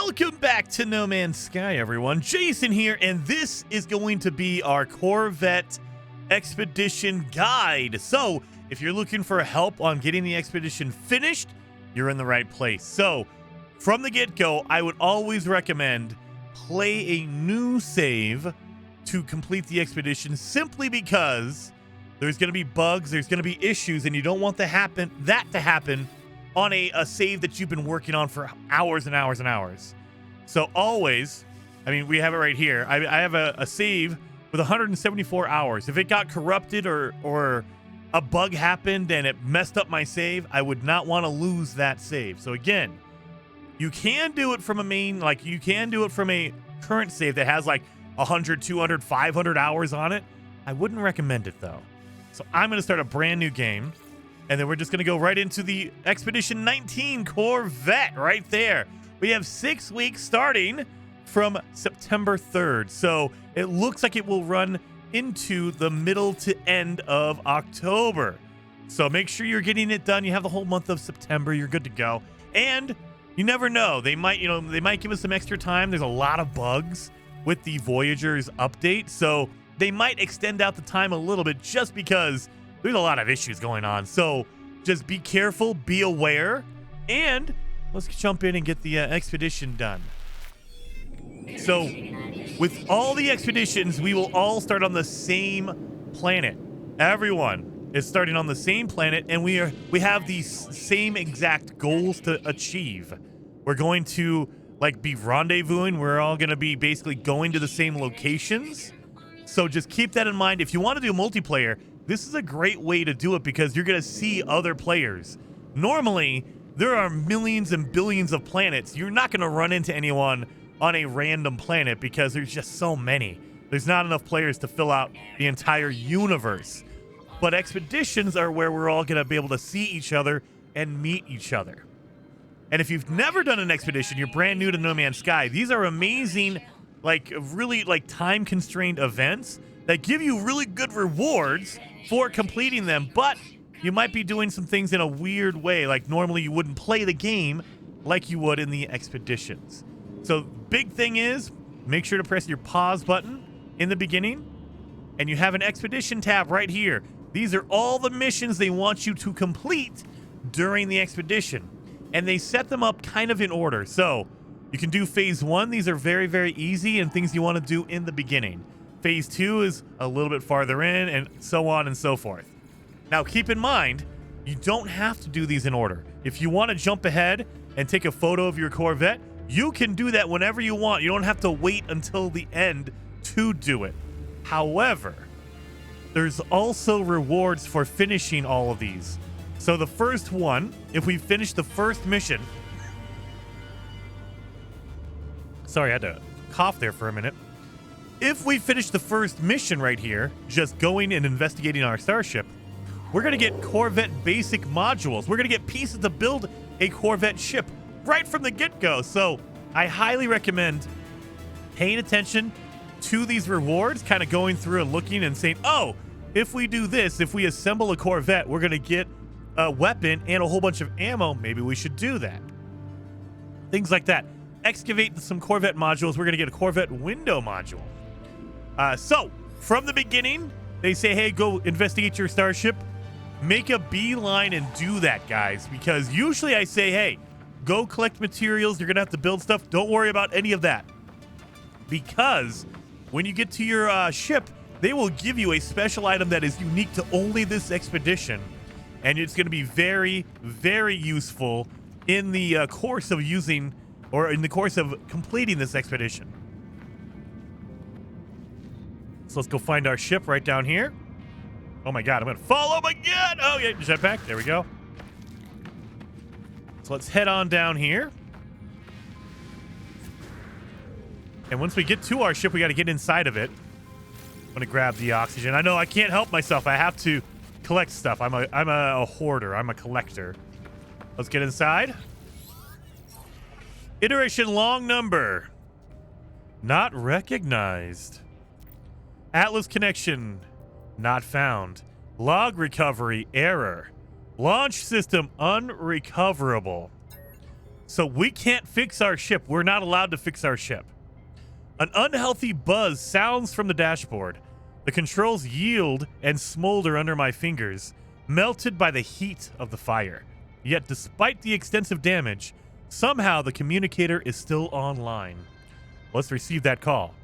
Welcome back to No Man's Sky, everyone. Jason here, and this is going to be our Corvette Expedition guide. So, if you're looking for help on getting the expedition finished, you're in the right place. So, from the get-go, I would always recommend play a new save to complete the expedition, simply because there's going to be bugs, there's going to be issues, and you don't want that to happen on a save that you've been working on for hours and hours and hours. So always, I mean, we have it right here. I have a save with 174 hours. If it got corrupted or a bug happened and it messed up my save, I would not want to lose that save. So again, you can do it from a main, like you can do it from a current save that has like 100, 200, 500 hours on it. I wouldn't recommend it though. So I'm going to start a brand new game. And then we're just going to go right into the Expedition 19 Corvette right there. We have 6 weeks starting from September 3rd. So it looks like it will run into the middle to end of October. So make sure you're getting it done. You have the whole month of September. You're good to go. And you never know. They might give us some extra time. There's a lot of bugs with the Voyager's update. So they might extend out the time a little bit just because there's a lot of issues going on. So just be careful, be aware, and let's jump in and get the expedition done. So with all the expeditions, we will all start on the same planet. Everyone is starting on the same planet, and we have these same exact goals to achieve. We're going to be rendezvousing. We're all going to be basically going to the same locations. So just keep that in mind. If you want to do multiplayer, this is a great way to do it because you're going to see other players. Normally, there are millions and billions of planets. You're not going to run into anyone on a random planet because there's just so many. There's not enough players to fill out the entire universe. But expeditions are where we're all going to be able to see each other and meet each other. And if you've never done an expedition, you're brand new to No Man's Sky, these are amazing, really time-constrained events that give you really good rewards for completing them, but you might be doing some things in a weird way. Like normally you wouldn't play the game like you would in the expeditions. So big thing is, make sure to press your pause button in the beginning, and you have an expedition tab right here. These are all the missions they want you to complete during the expedition, and they set them up kind of in order. So you can do phase 1. These are very, very easy and things you want to do in the beginning. Phase 2 is a little bit farther in, and so on and so forth. Now, keep in mind, you don't have to do these in order. If you want to jump ahead and take a photo of your Corvette, you can do that whenever you want. You don't have to wait until the end to do it. However, there's also rewards for finishing all of these. So the first one, if we finish the first mission... Sorry, I had to cough there for a minute. If we finish the first mission right here, just going and investigating our starship, we're going to get Corvette basic modules. We're going to get pieces to build a Corvette ship right from the get-go. So I highly recommend paying attention to these rewards, kind of going through and looking and saying, oh, if we do this, if we assemble a Corvette, we're going to get a weapon and a whole bunch of ammo. Maybe we should do that. Things like that. Excavate some Corvette modules. We're going to get a Corvette window module. So, from the beginning, they say, hey, go investigate your starship. Make a beeline and do that, guys. Because usually I say, hey, go collect materials. You're going to have to build stuff. Don't worry about any of that. Because when you get to your ship, they will give you a special item that is unique to only this expedition. And it's going to be very, very useful in the course of completing this expedition. So let's go find our ship right down here. Oh my god, I'm gonna fall. Oh my god! Oh yeah, jetpack. There we go. So let's head on down here. And once we get to our ship, we got to get inside of it. I'm gonna grab the oxygen. I know I can't help myself. I have to collect stuff. I'm a hoarder. I'm a collector. Let's get inside. Iteration long number. Not recognized. Atlas connection not found. Log recovery error. Launch system unrecoverable. So we can't fix our ship. We're not allowed to fix our ship. An unhealthy buzz sounds from the dashboard. The controls yield and smolder under my fingers, melted by the heat of the fire. Yet despite the extensive damage, somehow the communicator is still online. Let's receive that call.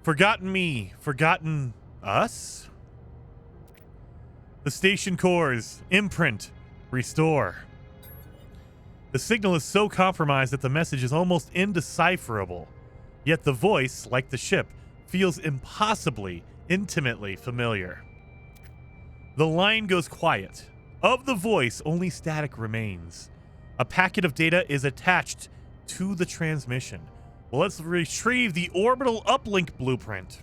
Forgotten me, forgotten us? The station cores, imprint, restore. The signal is so compromised that the message is almost indecipherable. Yet the voice, like the ship, feels impossibly, intimately familiar. The line goes quiet. Of the voice, only static remains. A packet of data is attached to the transmission. Well, let's retrieve the orbital uplink blueprint.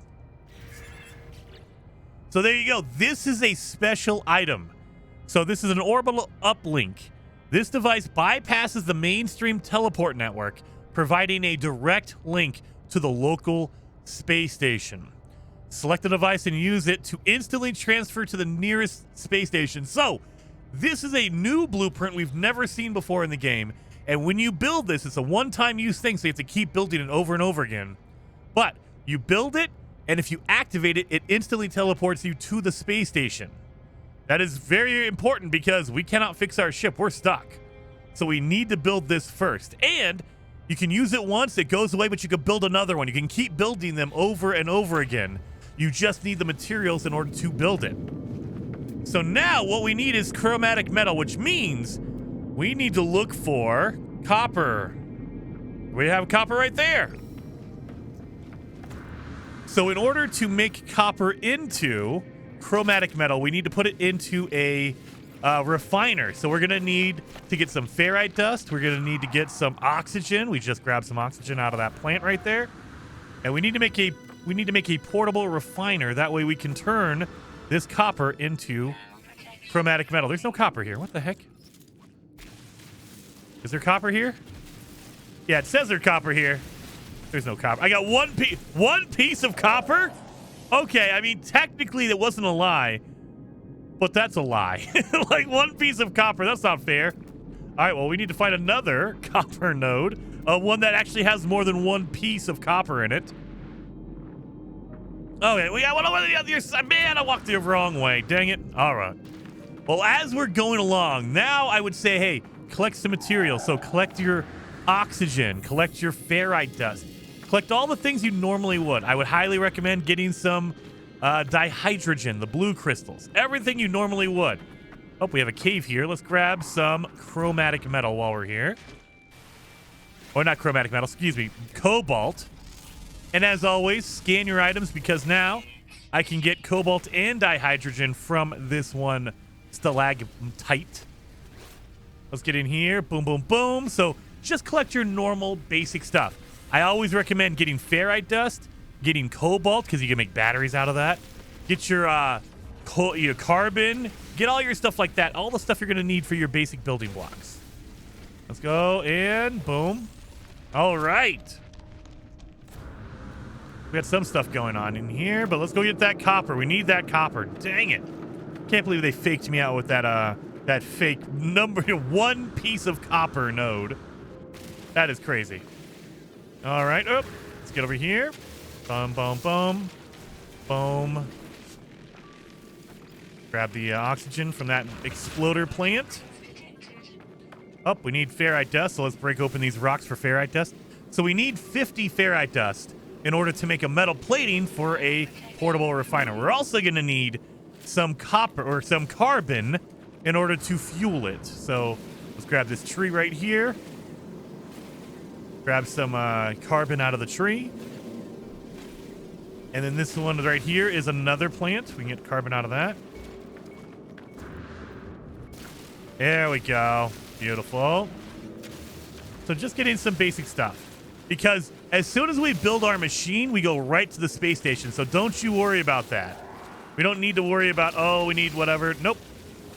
So there you go. This is a special item. So this is an orbital uplink. This device bypasses the mainstream teleport network, providing a direct link to the local space station. Select the device and use it to instantly transfer to the nearest space station. So this is a new blueprint we've never seen before in the game. And when you build this, it's a one-time use thing, so you have to keep building it over and over again. But you build it, and if you activate it, it instantly teleports you to the space station. That is very important because we cannot fix our ship. We're stuck. So we need to build this first. And you can use it once, it goes away, but you can build another one. You can keep building them over and over again. You just need the materials in order to build it. So now what we need is chromatic metal, which means we need to look for copper. We have copper right there. So in order to make copper into chromatic metal, we need to put it into a refiner. So we're gonna need to get some ferrite dust. We're gonna need to get some oxygen. We just grabbed some oxygen out of that plant right there, and we need to make a portable refiner. That way we can turn this copper into chromatic metal. There's no copper here. What the heck? Is there copper here? Yeah, it says there's copper here. There's no copper. I got one piece of copper? Okay, I mean, technically that wasn't a lie, but that's a lie. Like, one piece of copper, that's not fair. All right, well, we need to find another copper node, one that actually has more than one piece of copper in it. Okay, we got one on the other side. Man, I walked the wrong way. Dang it. All right. Well, as we're going along, now I would say, hey, collect some materials. So collect your oxygen, collect your ferrite dust, collect all the things you normally would. I would highly recommend getting some dihydrogen, the blue crystals, everything you normally would. Oh, we have a cave here. Let's grab some chromatic metal while we're here. Or not chromatic metal, excuse me, cobalt. And as always, scan your items because now I can get cobalt and dihydrogen from this one stalagmite. Let's get in here. Boom, boom, boom. So just collect your normal basic stuff. I always recommend getting ferrite dust, getting cobalt because you can make batteries out of that. Get your carbon. Get all your stuff like that. All the stuff you're going to need for your basic building blocks. Let's go and boom. All right. We got some stuff going on in here, but let's go get that copper. We need that copper. Dang it. Can't believe they faked me out with that fake number one piece of copper node. That is crazy. All right. Oh, let's get over here. Boom, boom, boom. Boom. Grab the oxygen from that exploder plant. Oh, we need ferrite dust, so let's break open these rocks for ferrite dust. So we need 50 ferrite dust in order to make a metal plating for a portable refiner. We're also going to need some copper or some carbon in order to fuel it. So let's grab this tree right here. Grab some carbon out of the tree. And then this one right here is another plant. We can get carbon out of that. There we go. Beautiful. So just getting some basic stuff. Because as soon as we build our machine, we go right to the space station. So don't you worry about that. We don't need to worry about, oh, we need whatever. Nope.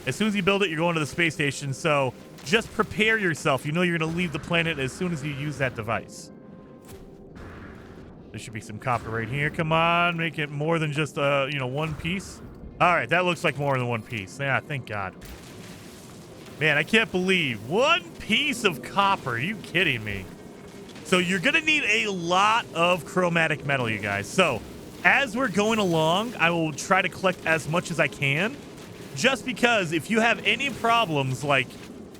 As soon as you build it, you're going to the space station. So just prepare yourself. You know you're going to leave the planet as soon as you use that device. There should be some copper right here. Come on. Make it more than just, one piece. All right. That looks like more than one piece. Yeah, thank God. Man, I can't believe 1 piece of copper. Are you kidding me? So you're going to need a lot of chromatic metal, you guys. So as we're going along, I will try to collect as much as I can. Just because if you have any problems like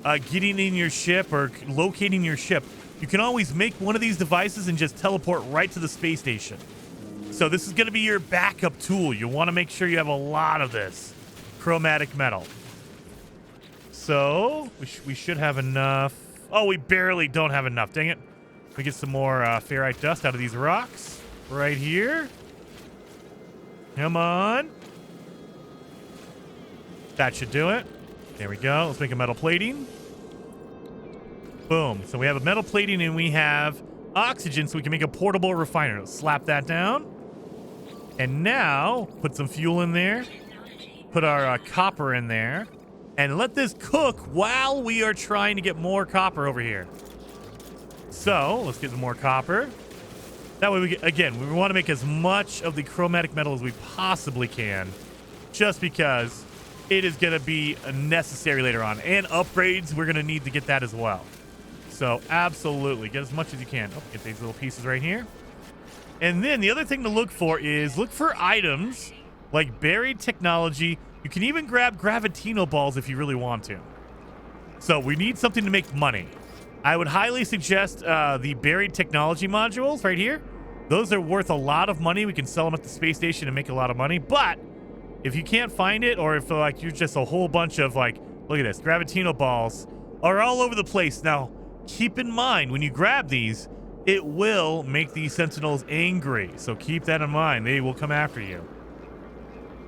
getting in your ship or locating your ship, you can always make one of these devices and just teleport right to the space station. So this is going to be your backup tool. You want to make sure you have a lot of this chromatic metal. So we should have enough. Oh, we barely don't have enough. Dang it. We get some more ferrite dust out of these rocks right here. Come on. That should do it. There we go. Let's make a metal plating. Boom. So we have a metal plating and we have oxygen so we can make a portable refiner. Let's slap that down. And now put some fuel in there. Put our copper in there. And let this cook while we are trying to get more copper over here. So let's get some more copper. That way we get, again, we want to make as much of the chromatic metal as we possibly can. Just because it is going to be necessary later on. And upgrades, we're going to need to get that as well. So absolutely, get as much as you can. Oh, get these little pieces right here. And then the other thing to look for is look for items like buried technology. You can even grab gravitino balls if you really want to. So we need something to make money. I would highly suggest the buried technology modules right here. Those are worth a lot of money. We can sell them at the space station and make a lot of money. But if you can't find it, or if like you're just a whole bunch of like, look at this, gravitino balls are all over the place. Now, keep in mind when you grab these, it will make these sentinels angry. So keep that in mind. They will come after you.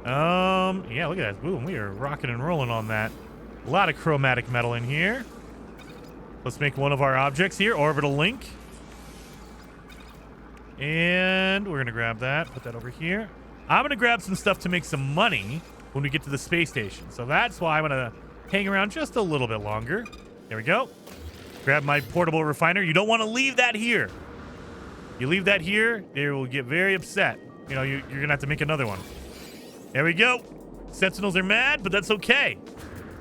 Yeah, look at that. Boom, we are rocking and rolling on that. A lot of chromatic metal in here. Let's make one of our objects here, orbital link. And we're going to grab that, put that over here. I'm going to grab some stuff to make some money when we get to the space station. So that's why I'm going to hang around just a little bit longer. There we go. Grab my portable refiner. You don't want to leave that here. You leave that here, they will get very upset. You know, you're going to have to make another one. There we go. Sentinels are mad, but that's okay.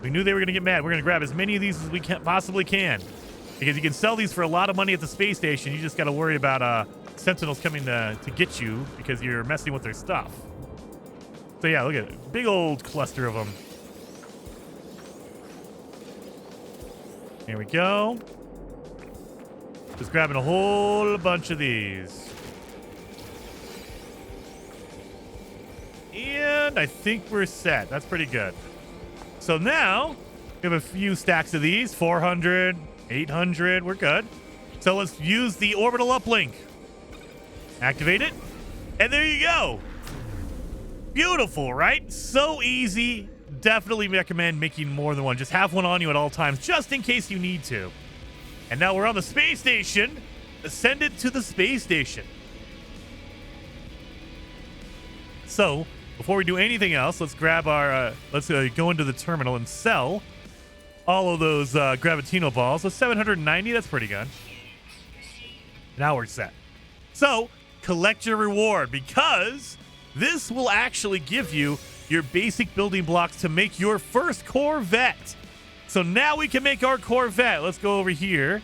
We knew they were going to get mad. We're going to grab as many of these as we possibly can. Because you can sell these for a lot of money at the space station. You just got to worry about Sentinels coming to get you because you're messing with their stuff. So yeah, look at it. Big old cluster of them. There we go. Just grabbing a whole bunch of these. And I think we're set. That's pretty good. So now we have a few stacks of these. 400, 800. We're good. So let's use the orbital uplink. Activate it. And there you go. Beautiful, right? So easy. Definitely recommend making more than one. Just have one on you at all times, just in case you need to. And now we're on the space station. Send it to the space station. So, before we do anything else, let's grab our, let's go into the terminal and sell all of those gravitino balls. So 790, that's pretty good. Now we're set. So, collect your reward because this will actually give you your basic building blocks to make your first Corvette. So now we can make our Corvette. Let's go over here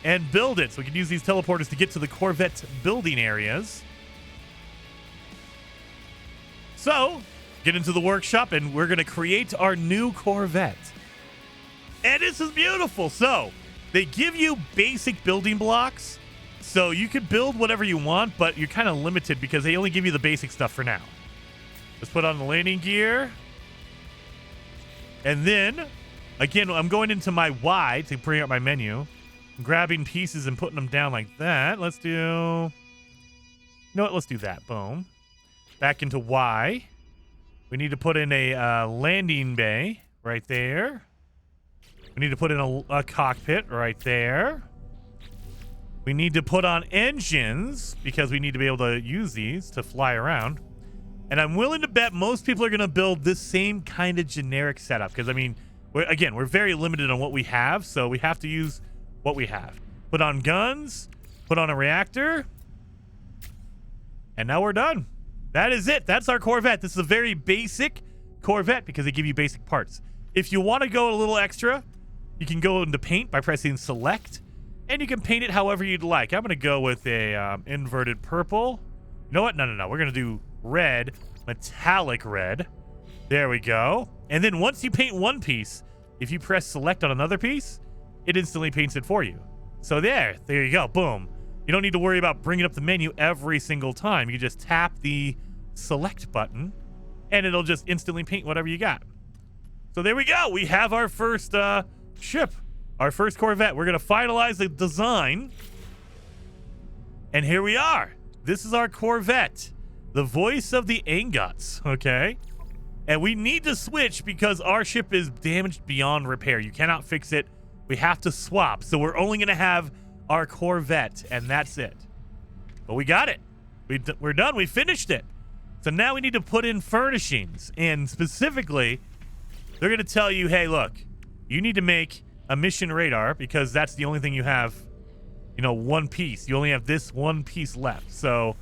and build it. So we can use these teleporters to get to the Corvette building areas. So get into the workshop and we're going to create our new Corvette. And this is beautiful. So they give you basic building blocks. So you can build whatever you want, but you're kind of limited because they only give you the basic stuff for now. Let's put on the landing gear. And then, again, I'm going into my Y to bring up my menu. I'm grabbing pieces and putting them down like that. Let's do... You know what? Let's do that. Boom. Back into Y. We need to put in a landing bay right there. We need to put in a cockpit right there. We need to put on engines because we need to be able to use these to fly around. And I'm willing to bet most people are going to build this same kind of generic setup because, I mean, we're very limited on what we have, so we have to use what we have. Put on guns, put on a reactor, and now we're done. That is it. That's our Corvette. This is a very basic Corvette because they give you basic parts. If you want to go a little extra, you can go into paint by pressing select, and you can paint it however you'd like. I'm going to go with a inverted purple. You know what? No. We're going to do red, metallic red. There we go. And then once you paint one piece, if you press select on another piece, it instantly paints it for you. So there you go. Boom. You don't need to worry about bringing up the menu every single time. You just tap the select button, and it'll just instantly paint whatever you got. So there we go. We have our first ship, our first Corvette. We're going to finalize the design. And here we are. This is our Corvette, the voice of the Angots, okay? And we need to switch because our ship is damaged beyond repair. You cannot fix it. We have to swap. So we're only going to have our Corvette, and that's it. But we got it. We're done. We finished it. So now we need to put in furnishings. And specifically, they're going to tell you, hey, look, you need to make a mission radar because that's the only thing you have, you know, one piece. You only have this one piece left. So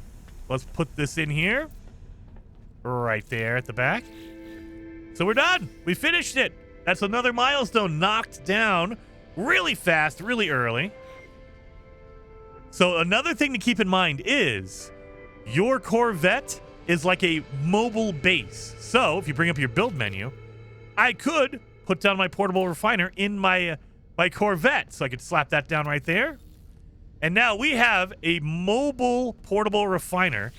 let's put this in here. Right there at the back. So we're done. We finished it. That's another milestone knocked down really fast, really early. So another thing to keep in mind is your Corvette is like a mobile base. So if you bring up your build menu, I could put down my portable refiner in my Corvette. So I could slap that down right there. And now we have a mobile portable refiner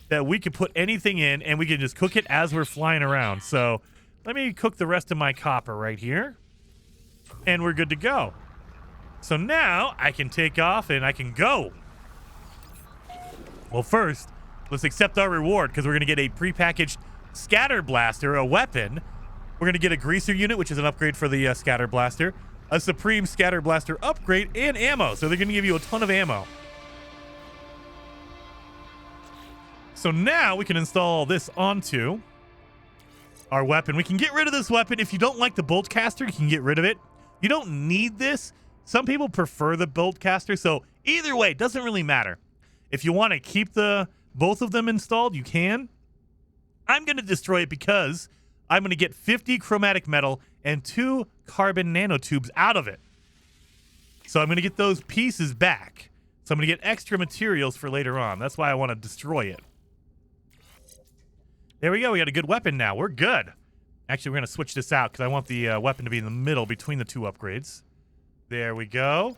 that we could put anything in, and we can just cook it as we're flying around. So let me cook the rest of my copper right here. And we're good to go. So now I can take off and I can go. Well, first, let's accept our reward because we're going to get a prepackaged scatter blaster, a weapon. We're going to get a greaser unit, which is an upgrade for the scatter blaster, a supreme scatter blaster upgrade, and ammo. So they're going to give you a ton of ammo. So now we can install this onto our weapon. We can get rid of this weapon. If you don't like the bolt caster, you can get rid of it. You don't need this. Some people prefer the bolt caster. So either way, it doesn't really matter. If you want to keep both of them installed, you can. I'm going to destroy it because I'm going to get 50 chromatic metal and 2 carbon nanotubes out of it. So I'm going to get those pieces back. So I'm going to get extra materials for later on. That's why I want to destroy it. There we go. We got a good weapon now. We're good. Actually, we're going to switch this out because I want the weapon to be in the middle between the 2 upgrades. There we go.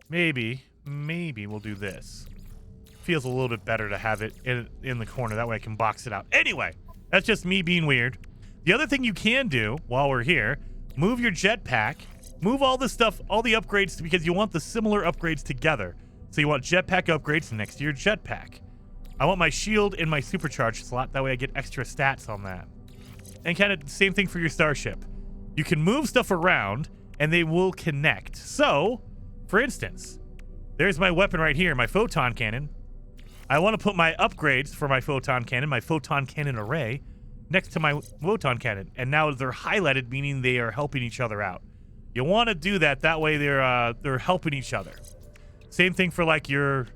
Maybe we'll do this. Feels a little bit better to have it in the corner. That way I can box it out. Anyway, that's just me being weird. The other thing you can do while we're here, move your jetpack. Move all this stuff, all the upgrades, because you want the similar upgrades together. So you want jetpack upgrades next to your jetpack. I want my shield in my supercharged slot. That way I get extra stats on that. And kind of the same thing for your starship. You can move stuff around, and they will connect. So, for instance, there's my weapon right here, my photon cannon. I want to put my upgrades for my photon cannon array, next to my photon cannon. And now they're highlighted, meaning they are helping each other out. You want to do that. That way they're helping each other. Same thing for like your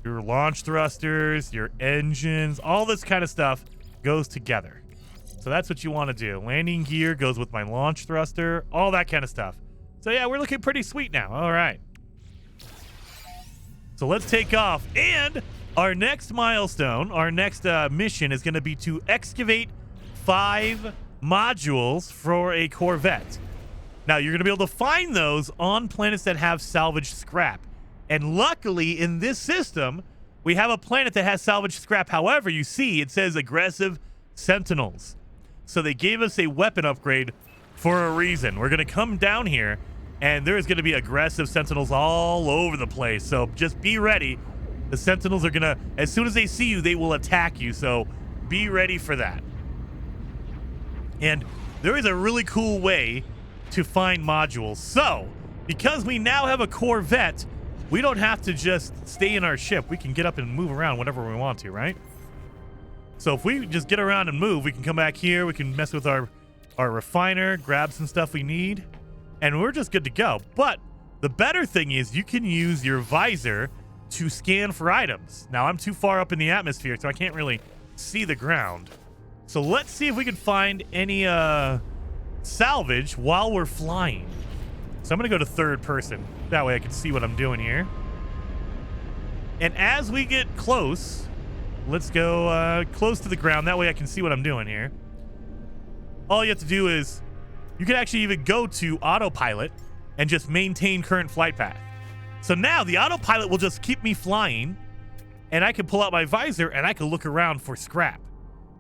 launch thrusters, your engines, all this kind of stuff goes together. So that's what you want to do. Landing gear goes with my launch thruster, all that kind of stuff. So yeah, we're looking pretty sweet now. All right. So let's take off. And our next milestone, our next mission is going to be to excavate 5 modules for a Corvette. Now, you're going to be able to find those on planets that have salvage scrap. And luckily, in this system, we have a planet that has salvage scrap. However, you see, it says aggressive Sentinels. So they gave us a weapon upgrade for a reason. We're going to come down here, and there's going to be aggressive Sentinels all over the place. So just be ready. The Sentinels are going to, as soon as they see you, they will attack you. So be ready for that. And there is a really cool way to find modules. So, because we now have a Corvette, we don't have to just stay in our ship. We can get up and move around whenever we want to, right? So if we just get around and move, we can come back here. We can mess with our refiner, grab some stuff we need, and we're just good to go. But the better thing is you can use your visor to scan for items. Now, I'm too far up in the atmosphere, so I can't really see the ground. So let's see if we can find any salvage while we're flying. So I'm going to go to third person. That way I can see what I'm doing here. And as we get close, let's go close to the ground. That way I can see what I'm doing here. All you have to do is, you can actually even go to autopilot and just maintain current flight path. So now the autopilot will just keep me flying, and I can pull out my visor and I can look around for scrap.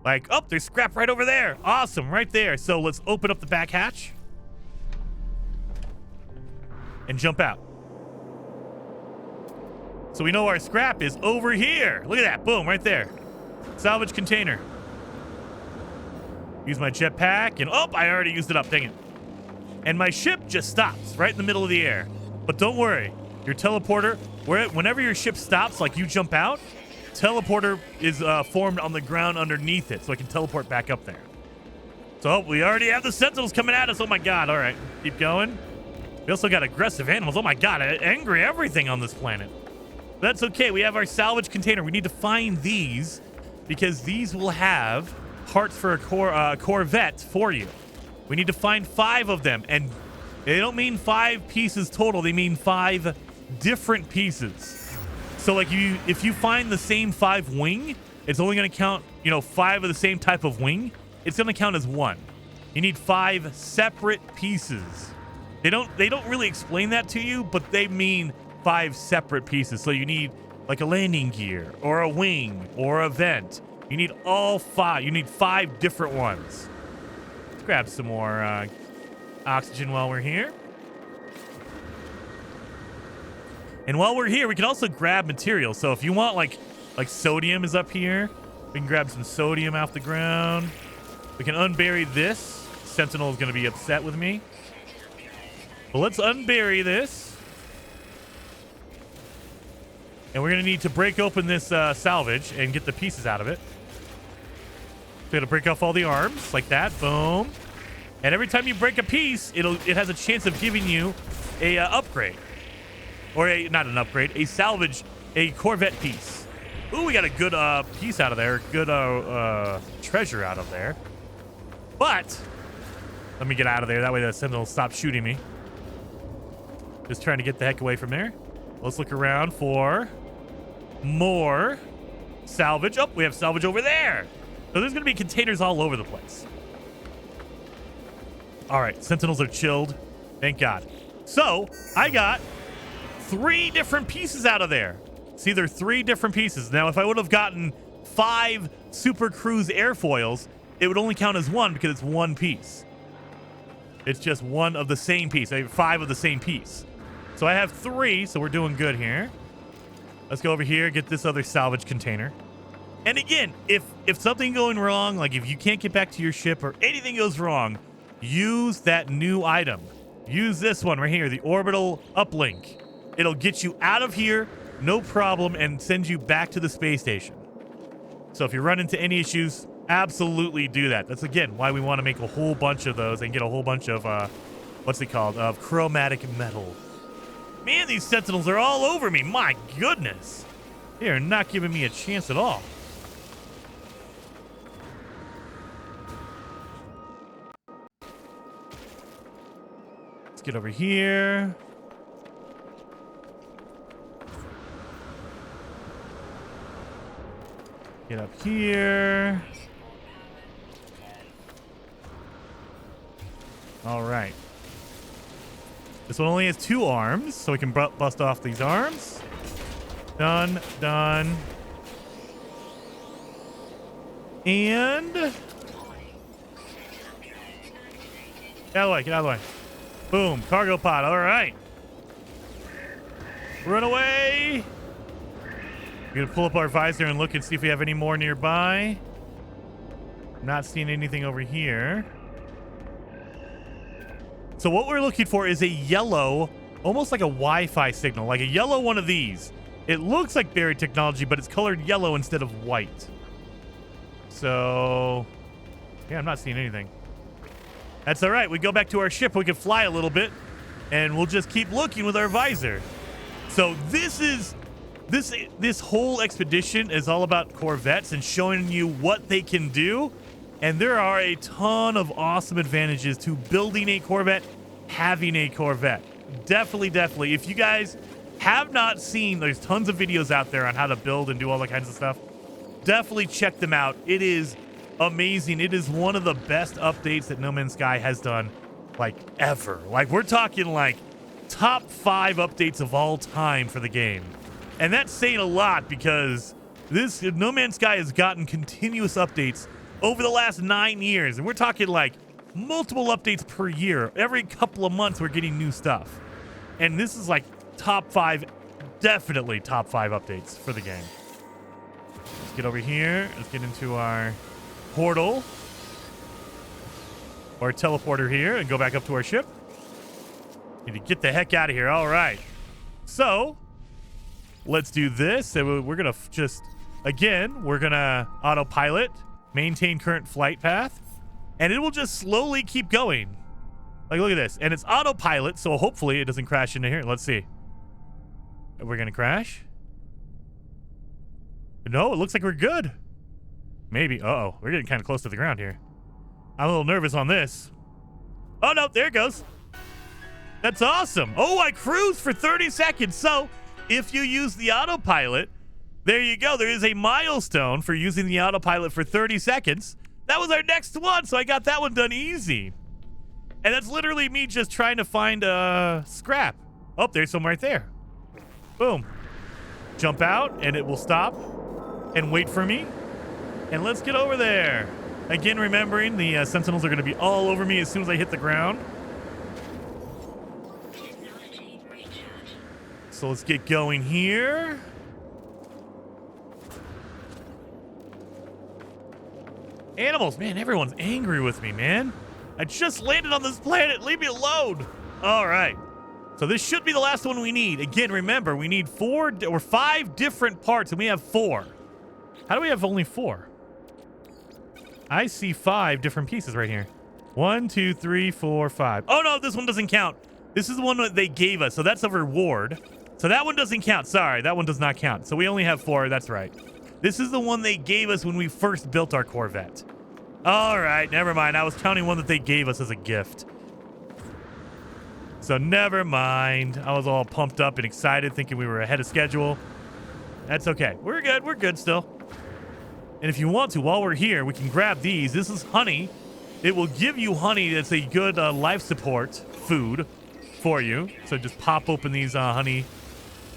Like, oh, there's scrap right over there. Awesome, right there. So let's open up the back hatch and jump out. So we know our scrap is over here. Look at that. Boom, right there. Salvage container. Use my jetpack, and oh, I already used it up. Dang it. And my ship just stops right in the middle of the air. But don't worry. Your teleporter, whenever your ship stops, like you jump out, teleporter is formed on the ground underneath it, so I can teleport back up there. So we already have the Sentinels coming at us. Oh my god. All right, keep going. We also got aggressive animals. Oh my god, angry everything on this planet. That's okay. We have our salvage container. We need to find these because these will have parts for a Corvette for you. We need to find 5 of them, and they don't mean 5 pieces total. They mean 5 different pieces. So like if you find the same 5 wing, it's only going to count, 5 of the same type of wing. It's going to count as 1. You need 5 separate pieces. They don't really explain that to you, but they mean 5 separate pieces. So you need like a landing gear or a wing or a vent. You need all 5. You need 5 different ones. Let's grab some more oxygen while we're here. And while we're here, we can also grab material. So if you want like sodium is up here, we can grab some sodium off the ground. We can unbury this. Sentinel is going to be upset with me. But let's unbury this. And we're going to need to break open this salvage and get the pieces out of it. So you got to break off all the arms like that. Boom. And every time you break a piece, it has a chance of giving you a upgrade. Or not an upgrade, a salvage, a Corvette piece. Ooh, we got a good piece out of there. Good treasure out of there. But let me get out of there. That way the Sentinel will stop shooting me. Just trying to get the heck away from there. Let's look around for more salvage. Oh, we have salvage over there. So there's going to be containers all over the place. All right, Sentinels are chilled. Thank God. So I got 3 different pieces out of there. See, there are 3 different pieces. Now, if I would have gotten 5 Super Cruise airfoils, it would only count as 1 because it's 1 piece. It's just 1 of the same piece. I have 5 of the same piece. So I have 3, so we're doing good here. Let's go over here, get this other salvage container. And again, if something going wrong, like if you can't get back to your ship or anything goes wrong, use that new item. Use this one right here, the orbital uplink. It'll get you out of here, no problem, and send you back to the space station. So if you run into any issues, absolutely do that. That's, again, why we want to make a whole bunch of those and get a whole bunch of, what's it called? Of chromatic metal. Man, these Sentinels are all over me. My goodness. They are not giving me a chance at all. Let's get over here. Get up here. All right. This one only has 2 arms, so we can bust off these arms. Done, done. And get out of the way, get out of the way. Boom, cargo pod, all right. Run away. We're gonna pull up our visor and look and see if we have any more nearby. Not seeing anything over here. So what we're looking for is a yellow, almost like a Wi-Fi signal, like a yellow one of these. It looks like buried technology, but it's colored yellow instead of white. So, yeah, I'm not seeing anything. That's all right. We go back to our ship. We can fly a little bit, and we'll just keep looking with our visor. So this whole expedition is all about Corvettes and showing you what they can do And there are a ton of awesome advantages to building a Corvette, having a Corvette. Definitely. If you guys have not seen, there's tons of videos out there on how to build and do all that kinds of stuff. Definitely check them out. It is amazing. It is one of the best updates that No Man's Sky has done, like, ever. Like, we're talking, like, top 5 updates of all time for the game. And that's saying a lot because this No Man's Sky has gotten continuous updates over the last 9 years. And we're talking, like, multiple updates per year. Every couple of months, we're getting new stuff. And this is, like, top 5, definitely top 5 updates for the game. Let's get over here. Let's get into our portal or teleporter here and go back up to our ship. Need to get the heck out of here. All right. So let's do this. And we're going to just, again, we're going to autopilot, maintain current flight path, and it will just slowly keep going. Like, look at this. And it's autopilot, so hopefully it doesn't crash into here. Let's see. We're going to crash. No, it looks like we're good. Maybe. Uh-oh. We're getting kind of close to the ground here. I'm a little nervous on this. Oh, no. There it goes. That's awesome. Oh, I cruised for 30 seconds. So if you use the autopilot, there you go. There is a milestone for using the autopilot for 30 seconds. That was our next one. So I got that one done easy. And that's literally me just trying to find scrap. Oh, there's some right there. Boom. Jump out and it will stop and wait for me. And let's get over there. Again, remembering the Sentinels are going to be all over me as soon as I hit the ground. So let's get going here. Animals, man, everyone's angry with me, man. I just landed on this planet. Leave me alone. All right. So this should be the last one we need. Again, remember, we need 4 or 5 different parts, and we have 4. How do we have only 4? I see 5 different pieces right here. 1, 2, 3, 4, 5. Oh, no, this one doesn't count. This is the one that they gave us, so that's a reward. So that one doesn't count. Sorry, that one does not count. So we only have 4. That's right. This is the one they gave us when we first built our Corvette. All right, never mind. I was counting one that they gave us as a gift. So never mind. I was all pumped up and excited, thinking we were ahead of schedule. That's okay. We're good. We're good still. And if you want to, while we're here, we can grab these. This is honey. It will give you honey that's a good life support food for you. So just pop open these honey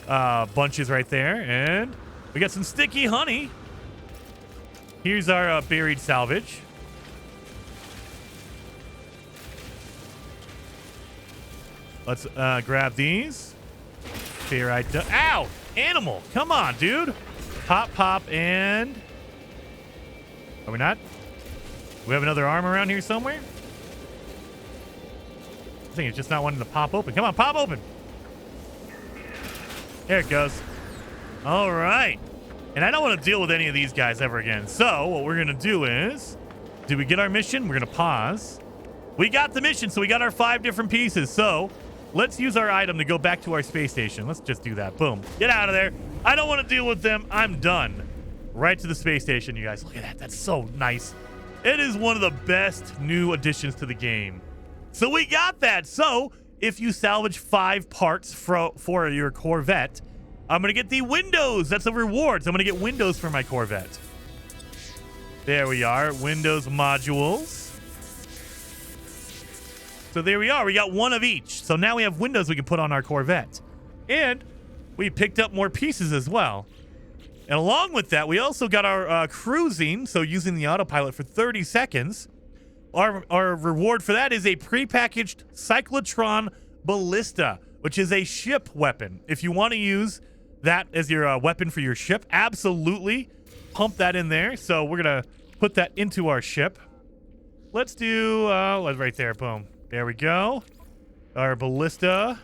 bunches right there. And we got some sticky honey. Here's our buried salvage. Let's grab these. Here I do. Ow! Animal! Come on, dude. Pop, pop, and... Are we not? Do we have another arm around here somewhere? I think it's just not wanting to pop open. Come on, pop open. There it goes. All right. And I don't want to deal with any of these guys ever again. So what we're going to do is... Did we get our mission? We're going to pause. We got the mission, so we got our 5 different pieces. So... Let's use our item to go back to our space station. Let's just do that. Boom. Get out of there. I don't want to deal with them. I'm done. Right to the space station, you guys. Look at that. That's so nice. It is one of the best new additions to the game. So we got that. So if you salvage 5 parts for your Corvette, I'm going to get the windows. That's a reward. So I'm going to get windows for my Corvette. There we are. Windows modules. So there we are. We got 1 of each. So now we have windows we can put on our Corvette. And we picked up more pieces as well. And along with that, we also got our cruising. So using the autopilot for 30 seconds. Our reward for that is a prepackaged cyclotron ballista, which is a ship weapon. If you want to use that as your weapon for your ship, absolutely pump that in there. So we're going to put that into our ship. Let's do right there. Boom. There we go. Our ballista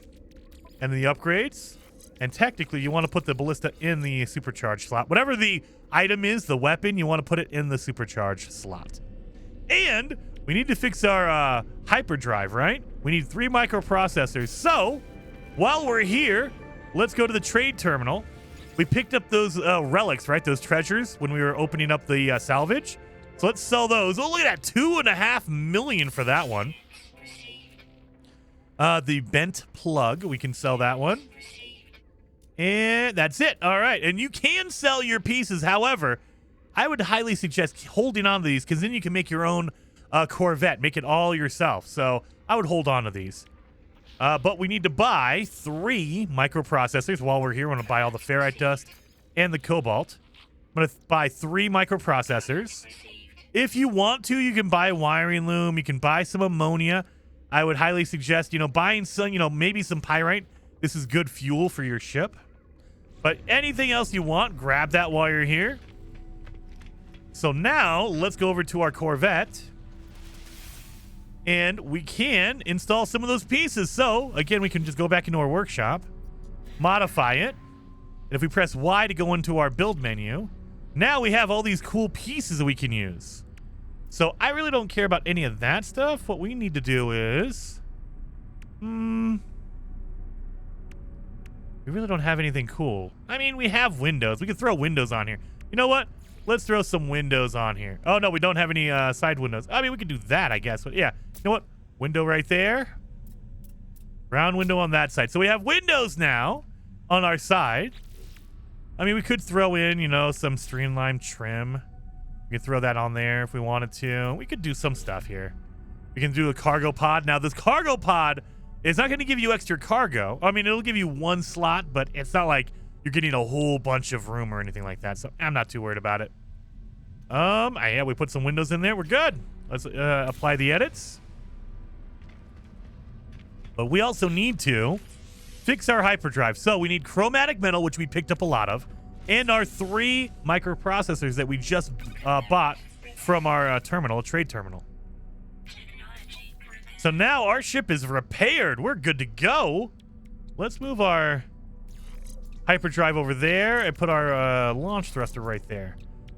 and the upgrades. And technically, you want to put the ballista in the supercharged slot. Whatever the item is, the weapon, you want to put it in the supercharged slot. And we need to fix our hyperdrive, right? We need 3 microprocessors. So while we're here, let's go to the trade terminal. We picked up those relics, right? Those treasures when we were opening up the salvage. So let's sell those. Oh, look at that. 2.5 million for that one. The bent plug. We can sell that one. And that's it. All right. And you can sell your pieces. However, I would highly suggest holding on to these because then you can make your own Corvette. Make it all yourself. So I would hold on to these. But we need to buy 3 microprocessors while we're here. We're going to buy all the ferrite dust and the cobalt. I'm going to buy 3 microprocessors. If you want to, you can buy a wiring loom. You can buy some ammonia. I would highly suggest, buying some, maybe some pyrite. This is good fuel for your ship. But anything else you want, grab that while you're here. So now, let's go over to our Corvette. And we can install some of those pieces. So, again, we can just go back into our workshop, modify it. And if we press Y to go into our build menu, now we have all these cool pieces that we can use. So I really don't care about any of that stuff. What we need to do is... we really don't have anything cool. I mean, we have windows. We can throw windows on here. You know what? Let's throw some windows on here. Oh, no, we don't have any side windows. I mean, we could do that, I guess. But yeah, you know what? Window right there. Round window on that side. So we have windows now on our side. I mean, we could throw in, some streamline trim. We could throw that on there if we wanted to. We could do some stuff here. We can do a cargo pod. Now, this cargo pod is not going to give you extra cargo. I mean, it'll give you 1 slot, but it's not like you're getting a whole bunch of room or anything like that. So I'm not too worried about it. Yeah, we put some windows in there. We're good. Let's apply the edits. But we also need to fix our hyperdrive. So we need chromatic metal, which we picked up a lot of, and our 3 microprocessors that we just bought from our trade terminal. So now our ship is repaired. We're good to go. Let's move our hyperdrive over there and put our launch thruster right there.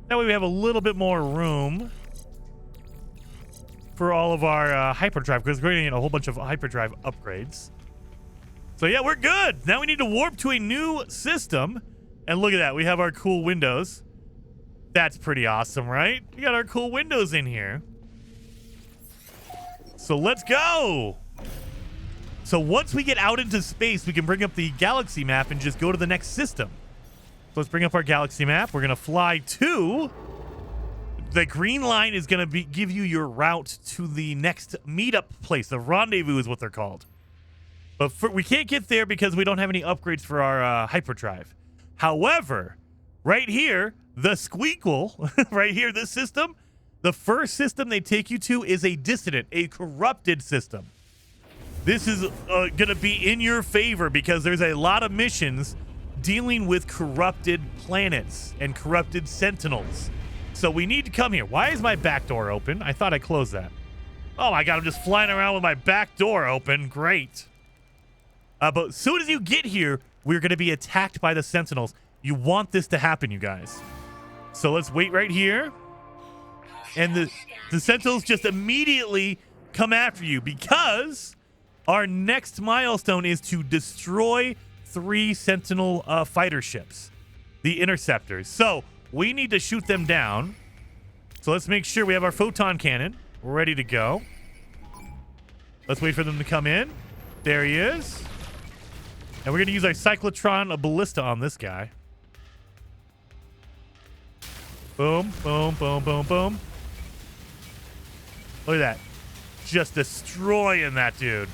That way we have a little bit more room for all of our hyperdrive, because we're going to need a whole bunch of hyperdrive upgrades. So yeah, we're good. Now we need to warp to a new system. And look at that. We have our cool windows. That's pretty awesome, right? We got our cool windows in here. So let's go. So once we get out into space, we can bring up the galaxy map and just go to the next system. So let's bring up our galaxy map. We're going to fly to... The green line is going to give you your route to the next meetup place. The Rendezvous is what they're called. But we can't get there because we don't have any upgrades for our hyperdrive. However, right here, the Squeakle, right here, this system, the first system they take you to is a dissident, a corrupted system. This is going to be in your favor because there's a lot of missions dealing with corrupted planets and corrupted sentinels. So we need to come here. Why is my back door open? I thought I closed that. Oh my God, I'm just flying around with my back door open. Great. But as soon as you get here, we're going to be attacked by the sentinels. You want this to happen, you guys. So let's wait right here. And the sentinels just immediately come after you because our next milestone is to destroy 3 sentinel fighter ships, the interceptors. So we need to shoot them down. So let's make sure we have our photon cannon. We're ready to go. Let's wait for them to come in. There he is. And we're going to use our cyclotron ballista on this guy. Boom, boom, boom, boom, boom. Look at that. Just destroying that dude.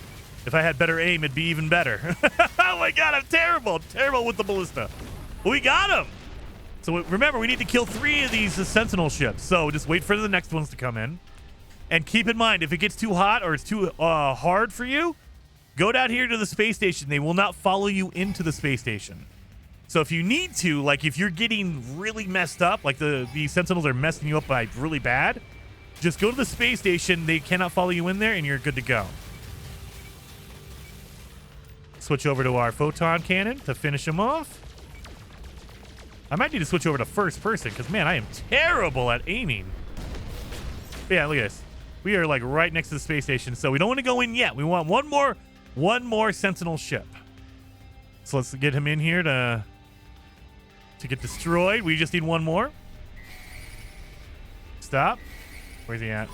If I had better aim, it'd be even better. Oh my God, I'm terrible. Terrible with the ballista. But we got him. So remember, we need to kill 3 of these sentinel ships. So just wait for the next ones to come in. And keep in mind, if it gets too hot or it's too hard for you, go down here to the space station. They will not follow you into the space station. So if you need to, like if you're getting really messed up, like the sentinels are messing you up by really bad, just go to the space station. They cannot follow you in there and you're good to go. Switch over to our photon cannon to finish them off. I might need to switch over to first person because, man, I am terrible at aiming. But yeah, look at this. We are like right next to the space station, so we don't want to go in yet. We want one more sentinel ship. So let's get him in here to get destroyed. We just need one more. Stop. Where's he at?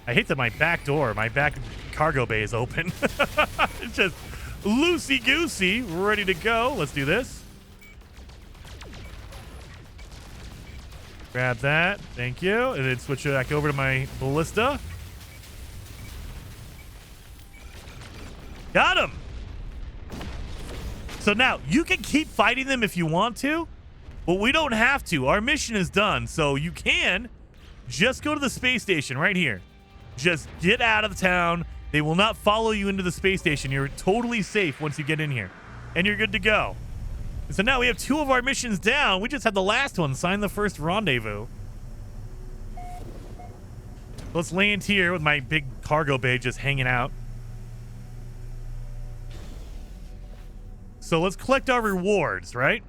I hate that my back door, my back cargo bay is open. It's just loosey-goosey, ready to go. Let's do this. Grab that. Thank you. And then switch it back over to my ballista. Got him. So now, you can keep fighting them if you want to, but we don't have to. Our mission is done, so you can just go to the space station right here. Just get out of the town. They will not follow you into the space station. You're totally safe once you get in here, and you're good to go. So now we have 2 of our missions down. We just had the last one. Sign the first rendezvous. Let's land here with my big cargo bay just hanging out. So let's collect our rewards, right?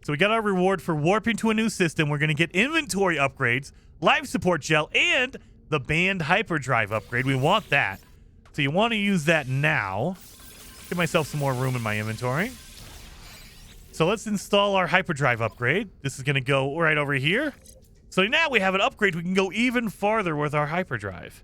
So we got our reward for warping to a new system. We're going to get inventory upgrades, life support gel, and the band hyperdrive upgrade. We want that. So you want to use that now. Give myself some more room in my inventory. So let's install our hyperdrive upgrade. This is going to go right over here. So now we have an upgrade. We can go even farther with our hyperdrive.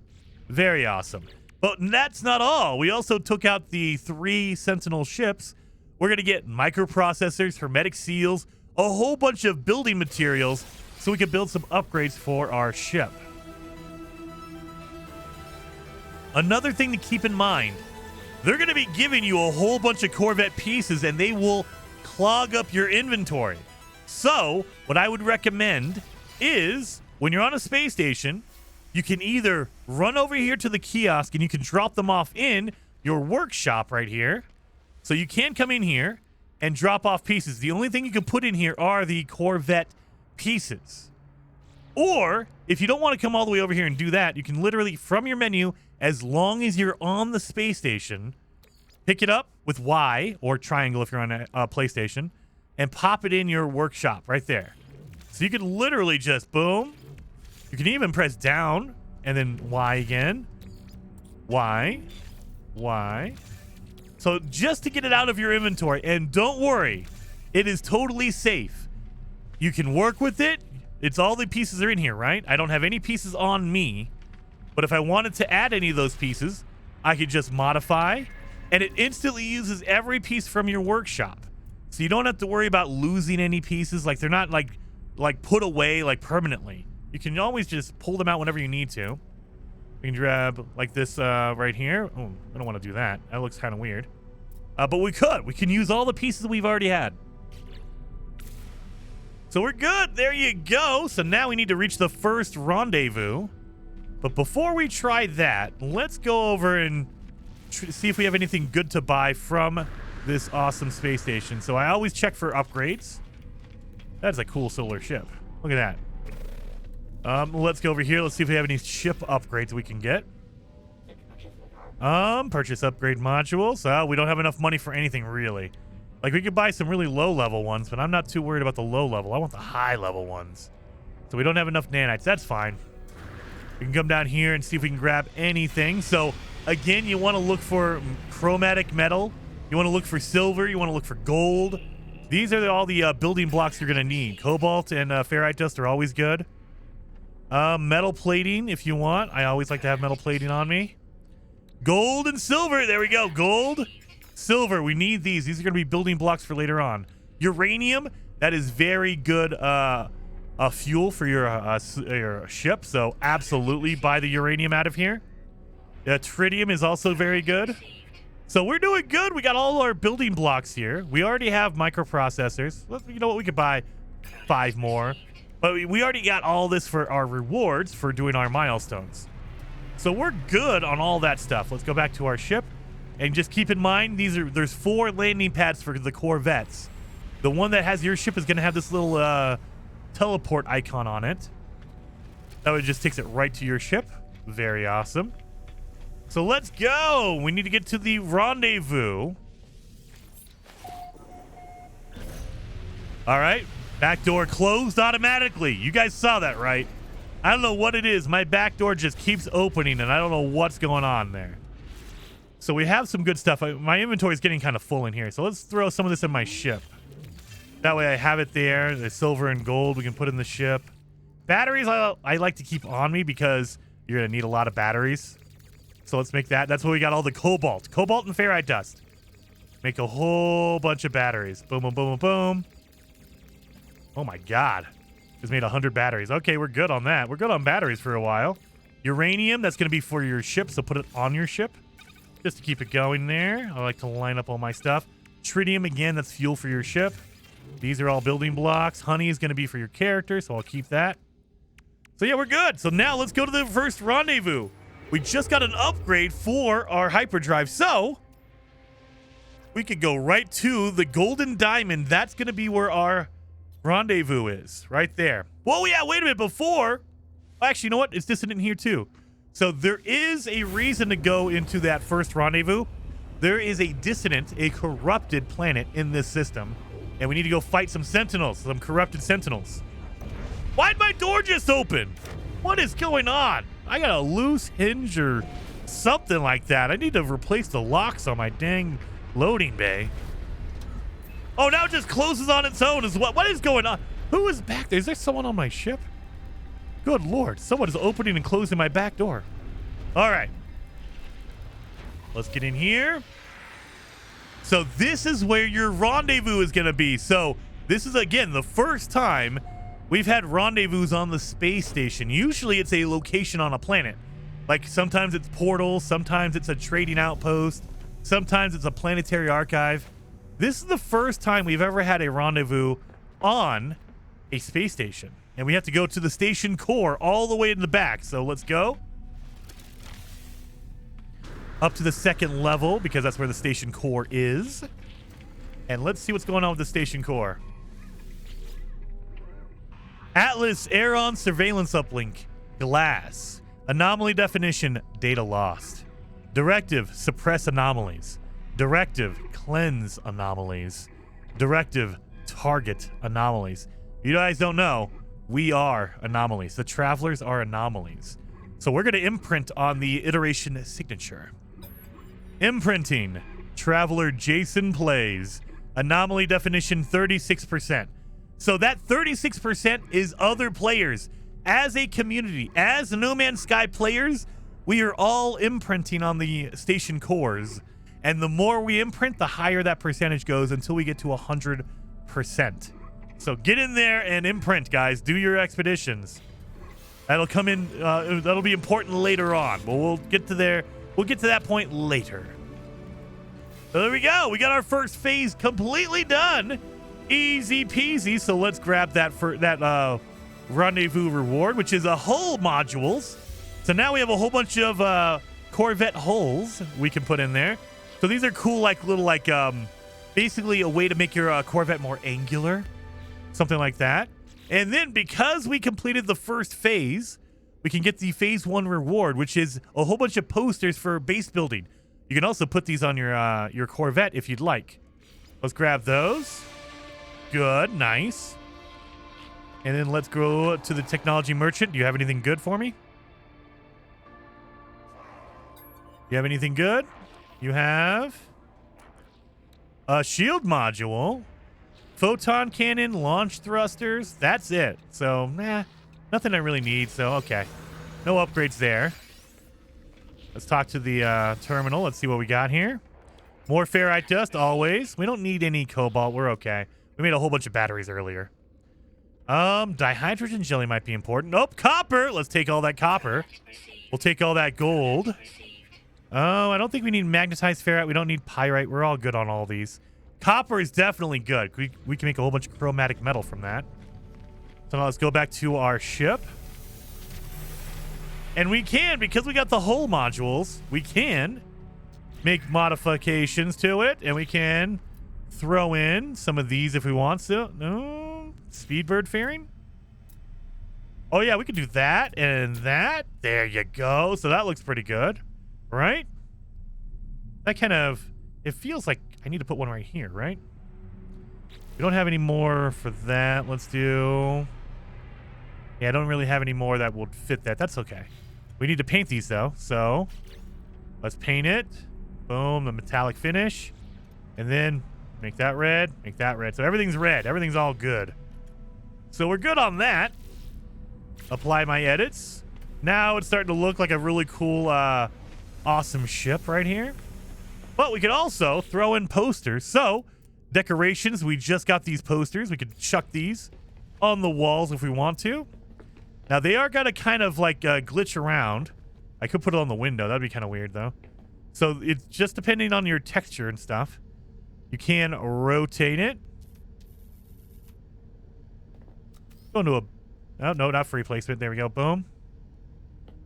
Very awesome. But that's not all. We also took out the 3 Sentinel ships. We're going to get microprocessors, hermetic seals, a whole bunch of building materials so we can build some upgrades for our ship. Another thing to keep in mind, they're going to be giving you a whole bunch of Corvette pieces and they will clog up your inventory. So what I would recommend is when you're on a space station, you can either run over here to the kiosk and you can drop them off in your workshop right here. So you can come in here and drop off pieces. The only thing you can put in here are the Corvette pieces. Or if you don't want to come all the way over here and do that, you can literally, from your menu, as long as you're on the space station, pick it up with Y or triangle if you're on a PlayStation, and pop it in your workshop right there. So you can literally just boom. You can even press down and then Y again. Y. Y. So just to get it out of your inventory, and don't worry, it is totally safe. You can work with it. It's all the pieces are in here, right? I don't have any pieces on me, but if I wanted to add any of those pieces, I could just modify, and it instantly uses every piece from your workshop. So you don't have to worry about losing any pieces. Like they're not like put away like permanently. You can always just pull them out whenever you need to. We can grab like this right here. Oh, I don't want to do that. That looks kind of weird. But we could. We can use all the pieces we've already had. So we're good. There you go. So now we need to reach the first rendezvous. But before we try that, let's go over and see if we have anything good to buy from this awesome space station. So I always check for upgrades. That's a cool solar ship. Look at that. Let's go over here. Let's see if we have any ship upgrades we can get. Purchase upgrade modules. We don't have enough money for anything really. Like we could buy some really low level ones, but I'm not too worried about the low level. I want the high level ones. So we don't have enough nanites. That's fine. We can come down here and see if we can grab anything. So again, you want to look for chromatic metal. You want to look for silver. You want to look for gold. These are all the building blocks you're going to need. Cobalt and ferrite dust are always good. Metal plating if you want. I always like to have metal plating on me. Gold and silver. There we go. Gold, silver. We need these. These are going to be building blocks for later on. Uranium. That is very good fuel for your ship. So absolutely buy the uranium out of here. Tritium is also very good. So we're doing good. We got all our building blocks here. We already have microprocessors. You know what? We could buy 5 more. But we already got all this for our rewards for doing our milestones. So we're good on all that stuff. Let's go back to our ship. And just keep in mind, there's 4 landing pads for the Corvettes. The one that has your ship is going to have this little teleport icon on it. That way it just takes it right to your ship. Very awesome. So let's go. We need to get to the rendezvous. All right. Back door closed automatically. You guys saw that, right? I don't know what it is. My back door just keeps opening, and I don't know what's going on there. So we have some good stuff. My inventory is getting kind of full in here. So let's throw some of this in my ship. That way I have it there. The silver and gold we can put in the ship. Batteries, I like to keep on me because you're going to need a lot of batteries. So let's make that. That's where we got all the cobalt. Cobalt and ferrite dust. Make a whole bunch of batteries. Boom, boom, boom, boom, boom. Oh my God. Just made 100 batteries. Okay, we're good on that. We're good on batteries for a while. Uranium, that's going to be for your ship, so put it on your ship. Just to keep it going there. I like to line up all my stuff. Tritium, again, that's fuel for your ship. These are all building blocks. Honey is going to be for your character, so I'll keep that. So yeah, we're good. So now let's go to the first rendezvous. We just got an upgrade for our hyperdrive, so we could go right to the golden diamond. That's going to be where our rendezvous is, right there. Whoa, yeah, wait a minute. Before, actually, you know what? It's dissonant here too. So there is a reason to go into that first rendezvous. There is a dissonant, a corrupted planet in this system, and we need to go fight some sentinels, some corrupted sentinels. Why'd my door just open? What is going on? I got a loose hinge or something like that. I need to replace the locks on my dang loading bay. Oh, now it just closes on its own as well. What is going on? Who is back there? Is there someone on my ship? Good Lord. Someone is opening and closing my back door. All right. Let's get in here. So this is where your rendezvous is going to be. So this is, again, the first time we've had rendezvous on the space station. Usually it's a location on a planet. Like sometimes it's portals, sometimes it's a trading outpost, sometimes it's a planetary archive. This is the first time we've ever had a rendezvous on a space station. And we have to go to the station core all the way in the back. So let's go. Up to the second level because that's where the station core is. And let's see what's going on with the station core. Atlas Aeron surveillance uplink. Glass. Anomaly definition. Data lost. Directive. Suppress anomalies. Directive. Cleanse anomalies. Directive. Target anomalies. You guys don't know, we are anomalies. The travelers are anomalies. So we're going to imprint on the iteration signature. Imprinting. Traveler Jason plays. Anomaly definition 36%. So that 36% is other players. As a community, as No Man's Sky players, we are all imprinting on the station cores. And the more we imprint, the higher that percentage goes until we get to 100%. So get in there and imprint, guys. Do your expeditions. That'll come in. That'll be important later on. But we'll get to there. We'll get to that point later. So there we go. We got our first phase completely done. Easy peasy. So let's grab that for that rendezvous reward, which is a hull modules. So now we have a whole bunch of Corvette hulls we can put in there. So these are cool, like little like basically a way to make your Corvette more angular, something like that. And then because we completed the first phase, we can get the phase 1 reward, which is a whole bunch of posters for base building. You can also put these on your Corvette if you'd like. Let's grab those. Good, nice. And then let's go to the technology merchant. Do you have anything good for me? You have anything good? You have a shield module, photon cannon, launch thrusters. That's it. So, nothing I really need. So, okay. No upgrades there. Let's talk to the terminal. Let's see what we got here. More ferrite dust, always. We don't need any cobalt. We're okay. We made a whole bunch of batteries earlier. Dihydrogen jelly might be important. Nope, copper. Let's take all that copper. We'll take all that gold. Oh, I don't think we need magnetized ferrite. We don't need pyrite. We're all good on all these. Copper is definitely good. We can make a whole bunch of chromatic metal from that. So now let's go back to our ship. And we can, because we got the hull modules, we can make modifications to it. And we can throw in some of these if we want to. No, Speedbird fairing. Oh, yeah, we could do that and that. There you go. So that looks pretty good, right? That kind of, it feels like I need to put one right here, right? We don't have any more for that. Let's do... Yeah, I don't really have any more that would fit that. That's okay. We need to paint these, though. So let's paint it. Boom, the metallic finish. And then make that red, make that red. So everything's red. Everything's all good. So we're good on that. Apply my edits. Now it's starting to look like a really cool, awesome ship right here. But we could also throw in posters. So, decorations, we just got these posters. We could chuck these on the walls if we want to. Now, they are going to kind of like glitch around. I could put it on the window. That'd be kind of weird, though. So, it's just depending on your texture and stuff. You can rotate it. Go into a... Oh, no, not free placement. There we go. Boom.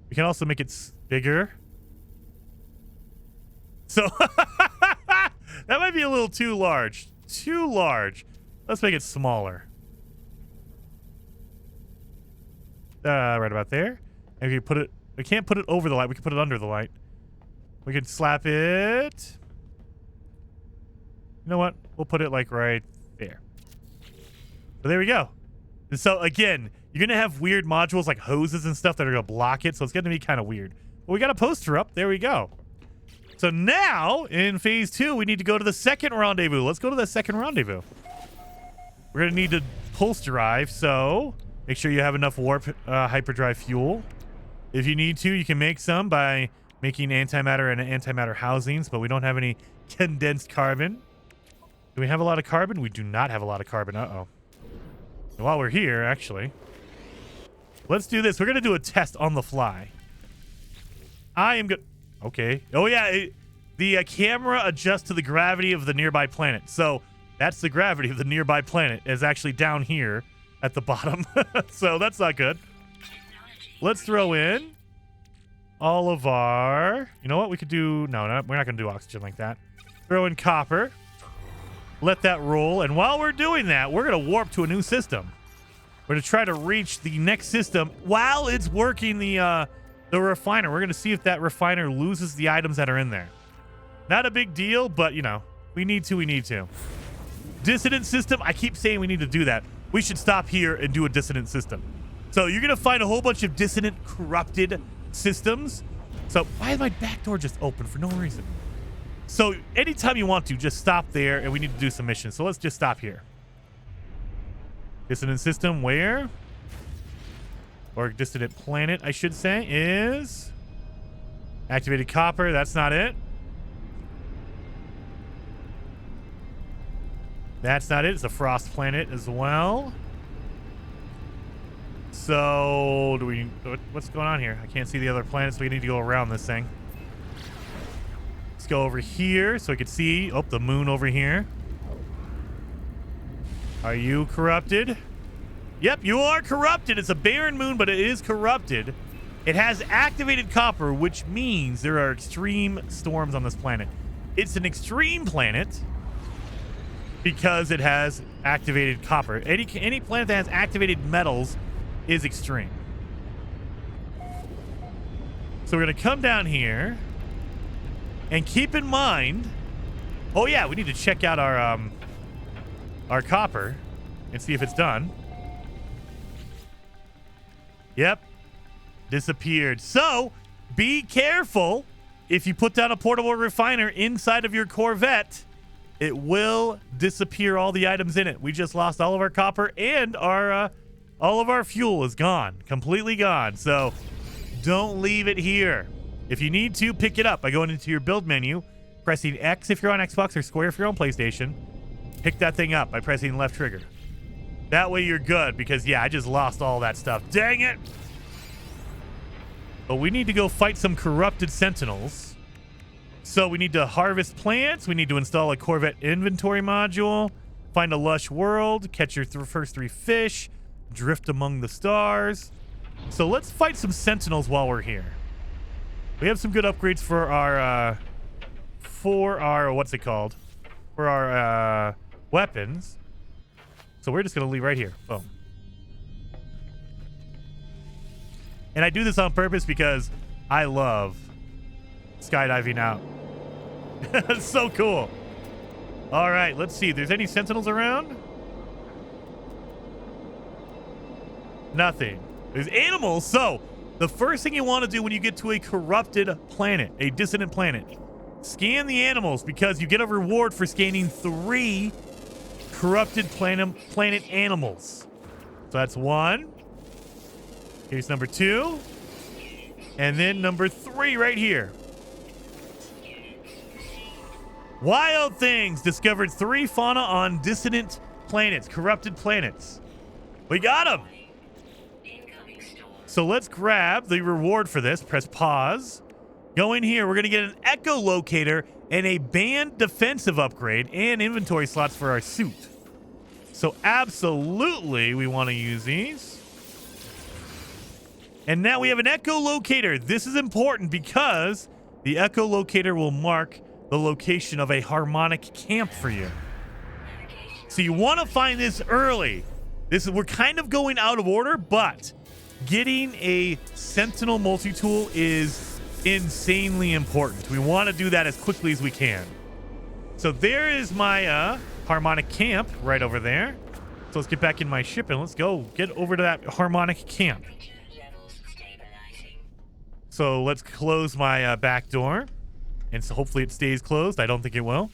We can also make it bigger. So, that might be a little too large. Too large. Let's make it smaller. Right about there. And we can put it... We can't put it over the light. We can put it under the light. We can slap it... You know what? We'll put it like right there. So there we go. And so again, you're going to have weird modules like hoses and stuff that are going to block it. So it's going to be kind of weird. But we got a poster up. There we go. So now in phase 2, we need to go to the second rendezvous. Let's go to the second rendezvous. We're going to need to pulse drive. So make sure you have enough warp hyperdrive fuel. If you need to, you can make some by making antimatter and antimatter housings, but we don't have any condensed carbon. Do we have a lot of carbon? We do not have a lot of carbon. Uh-oh. While we're here, actually, let's do this. We're going to do a test on the fly. I am good. Okay. Oh, yeah. The camera adjusts to the gravity of the nearby planet. So that's the gravity of the nearby planet is actually down here at the bottom. So that's not good. Let's throw in all of our... You know what? We could do... No, we're not going to do oxygen like that. Throw in copper. Let that roll. And while we're doing that, we're going to warp to a new system. We're going to try to reach the next system while it's working the refiner. We're going to see if that refiner loses the items that are in there. Not a big deal, but, you know, we need to. Dissonant system. I keep saying we need to do that. We should stop here and do a dissonant system. So you're going to find a whole bunch of dissonant, corrupted systems. So why is my back door just open for no reason? So anytime you want to, just stop there, and we need to do some missions. So let's just stop here. Dissonant system where? Or dissonant planet, I should say, is... Activated copper, that's not it. That's not it, it's a frost planet as well. So, what's going on here? I can't see the other planets, so we need to go around this thing. Let's go over here so we can see. Oh, the moon over here. Are you corrupted? Yep, you are corrupted. It's a barren moon, but it is corrupted. It has activated copper, which means there are extreme storms on this planet. It's an extreme planet because it has activated copper. Any planet that has activated metals is extreme. So we're going to come down here and keep in mind... Oh, yeah, we need to check out our copper and see if it's done. Yep. Disappeared. So, be careful. If you put down a portable refiner inside of your Corvette, it will disappear all the items in it. We just lost all of our copper, and our all of our fuel is gone. Completely gone. So, don't leave it here. If you need to, pick it up by going into your build menu, pressing X if you're on Xbox or square if you're on PlayStation. Pick that thing up by pressing left trigger. That way you're good, because, yeah, I just lost all that stuff. Dang it! But we need to go fight some corrupted Sentinels. So we need to harvest plants. We need to install a Corvette inventory module. Find a lush world. Catch your first 3 fish. Drift among the stars. So let's fight some Sentinels while we're here. We have some good upgrades for our... what's it called? For our weapons. So we're just going to leave right here. Boom. And I do this on purpose because I love skydiving out. It's so cool. All right, let's see. If there's any Sentinels around? Nothing. There's animals. So the first thing you want to do when you get to a corrupted planet, a dissonant planet, scan the animals, because you get a reward for scanning 3 corrupted planet animals. So that's 1, Here's number 2. And then number 3 right here. Wild things. Discovered 3 fauna on dissonant planets, corrupted planets. We got them. So let's grab the reward for this. Press pause. Go in here. We're going to get an echolocator and a band defensive upgrade and inventory slots for our suit. So absolutely we want to use these. And now we have an echolocator. This is important because the echolocator will mark the location of a harmonic camp for you. So you want to find this early. We're kind of going out of order, but getting a Sentinel multi-tool is insanely important. We want to do that as quickly as we can. So there is my harmonic camp right over there. So let's get back in my ship and let's go get over to that harmonic camp. So let's close my back door. And so hopefully it stays closed. I don't think it will.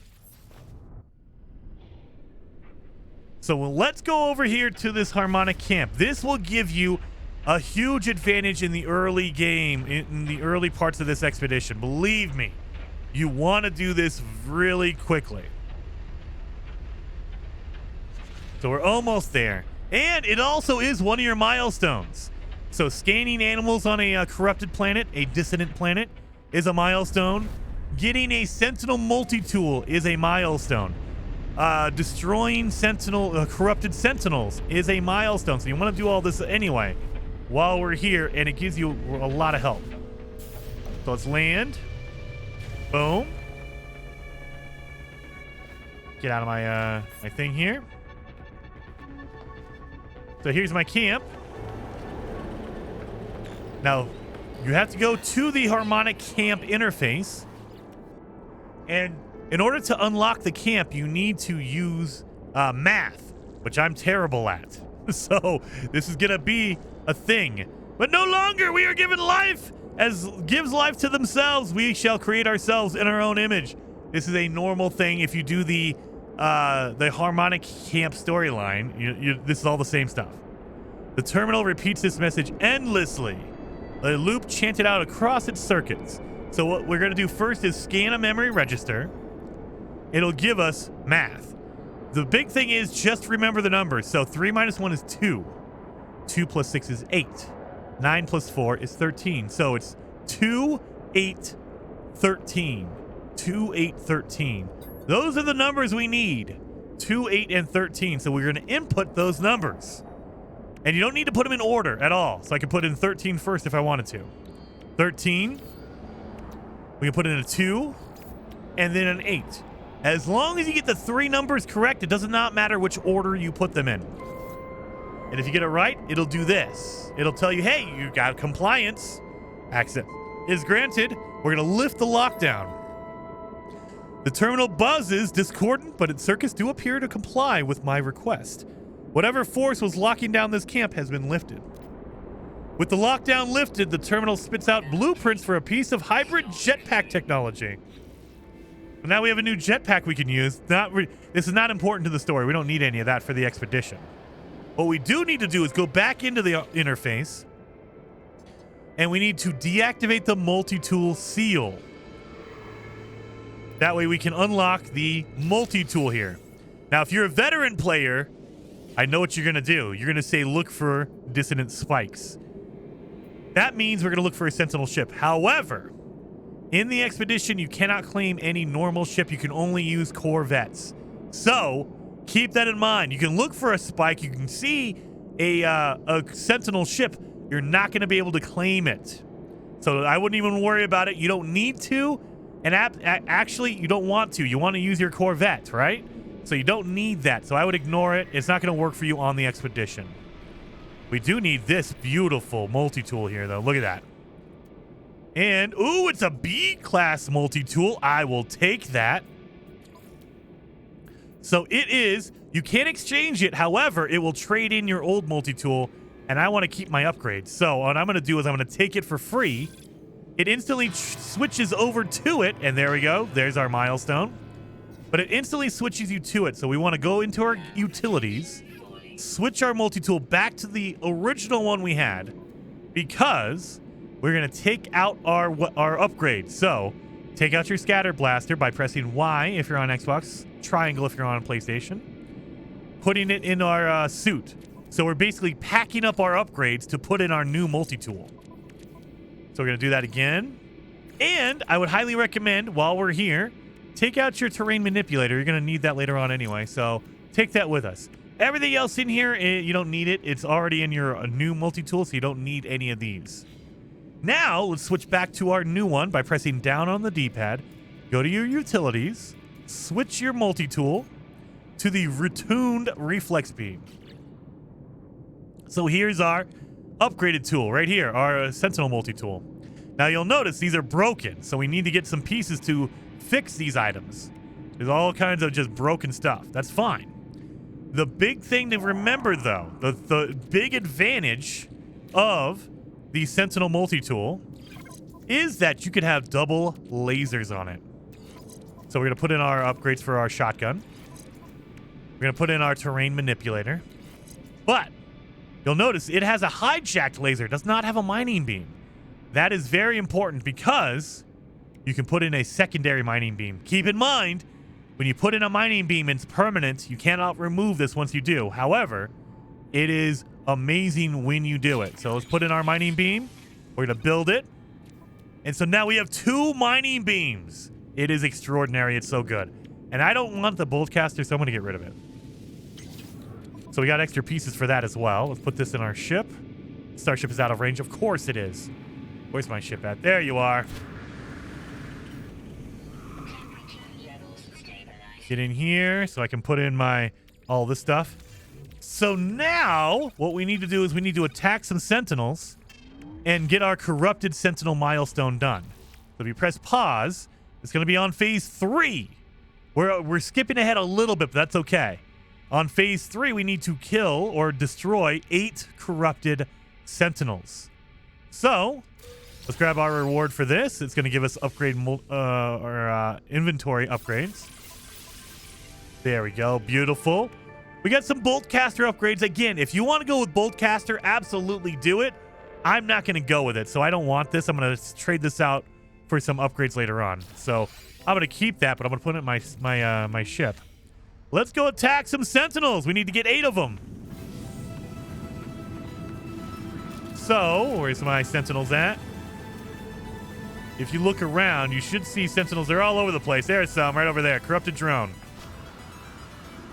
So let's go over here to this harmonic camp. This will give you a huge advantage in the early game, in the early parts of this expedition. Believe me, you want to do this really quickly. So we're almost there. And it also is one of your milestones. So scanning animals on a corrupted planet, a dissonant planet, is a milestone. Getting a Sentinel multi-tool is a milestone. Destroying corrupted Sentinels is a milestone. So you want to do all this anyway while we're here, and it gives you a lot of help. So let's land. Boom. Get out of my thing here. So here's my camp. Now, you have to go to the harmonic camp interface. And in order to unlock the camp, you need to use math, which I'm terrible at. So this is going to be a thing. But no longer we are given life. As gives life to themselves, we shall create ourselves in our own image. This is a normal thing if you do the harmonic camp storyline. This is all the same stuff. The terminal repeats this message endlessly. A loop chanted out across its circuits. So what we're going to do first is scan a memory register. It'll give us math. The big thing is just remember the numbers. So 3 minus 1 is 2. 2 plus 6 is 8. 9 plus 4 is 13. So it's 2, 8, 13. 2, 8, 13. Those are the numbers we need. 2, 8, and 13. So we're going to input those numbers. And you don't need to put them in order at all. So I can put in 13 first if I wanted to. 13. We can put in a 2. And then an 8. As long as you get the 3 numbers correct, it does not matter which order you put them in. And if you get it right, it'll do this. It'll tell you, hey, you got compliance. Access is granted. We're going to lift the lockdown. The terminal buzzes discordant, but its circuits do appear to comply with my request. Whatever force was locking down this camp has been lifted. With the lockdown lifted, the terminal spits out blueprints for a piece of hybrid jetpack technology. Now we have a new jetpack we can use. This is not important to the story. We don't need any of that for the expedition. What we do need to do is go back into the interface, and we need to deactivate the multi-tool seal. That way we can unlock the multi-tool here. Now, if you're a veteran player, I know what you're going to do. You're going to say, look for dissonant spikes. That means we're going to look for a Sentinel ship. However, in the expedition, you cannot claim any normal ship. You can only use Corvettes. So keep that in mind. You can look for a spike. You can see a Sentinel ship. You're not going to be able to claim it. So I wouldn't even worry about it. You don't need to. And actually, you don't want to. You want to use your Corvette, right? So you don't need that. So I would ignore it. It's not going to work for you on the expedition. We do need this beautiful multi-tool here, though. Look at that. And, ooh, it's a B-class multi-tool. I will take that. So it is. You can't exchange it. However, it will trade in your old multi-tool, and I want to keep my upgrades. So what I'm going to do is I'm going to take it for free. It instantly switches over to it, and there we go. There's our milestone. But it instantly switches you to it. So we want to go into our utilities, switch our multi-tool back to the original one we had. because we're going to take out our upgrade. So take out your scatter blaster by pressing Y if you're on Xbox, triangle if you're on PlayStation, putting it in our suit. So we're basically packing up our upgrades to put in our new multi-tool. So we're going to do that again. And I would highly recommend, while we're here, take out your terrain manipulator. You're going to need that later on anyway, so take that with us. Everything else in here, you don't need it. It's already in your new multi-tool, so you don't need any of these. Now, let's switch back to our new one by pressing down on the D-pad. Go to your utilities, switch your multi-tool to the retuned reflex beam. So here's our upgraded tool right here, our Sentinel multi-tool. Now you'll notice these are broken, so we need to get some pieces to fix these items. There's all kinds of just broken stuff. That's fine. The big thing to remember, though, the big advantage of the Sentinel multi-tool is that you can have double lasers on it. So we're going to put in our upgrades for our shotgun. We're going to put in our terrain manipulator. But you'll notice it has a hijacked laser. It does not have a mining beam. That is very important because you can put in a secondary mining beam. Keep in mind, when you put in a mining beam, it's permanent. You cannot remove this once you do. However, it is amazing when you do it. So let's put in our mining beam. We're going to build it. And so now we have 2 mining beams. It is extraordinary. It's so good. And I don't want the bolt caster, so I'm going to get rid of it. So we got extra pieces for that as well. Let's put this in our ship. Starship is out of range. Of course it is. Where's my ship at? There you are. Get in here so I can put in all this stuff. So now what we need to do is we need to attack some Sentinels and get our corrupted Sentinel milestone done. So if you press pause, it's going to be on phase 3. We're skipping ahead a little bit, but that's okay. On phase 3, we need to kill or destroy 8 corrupted Sentinels. So let's grab our reward for this. It's going to give us upgrade inventory upgrades. There we go. Beautiful. We got some bolt caster upgrades. Again, if you want to go with bolt caster, absolutely do it. I'm not going to go with it, so I don't want this. I'm going to trade this out for some upgrades later on. So I'm going to keep that, but I'm going to put it in my ship. Let's go attack some Sentinels. We need to get 8 of them. So where's my Sentinels at? If you look around, you should see Sentinels. They're all over the place. There's some right over there. Corrupted drone.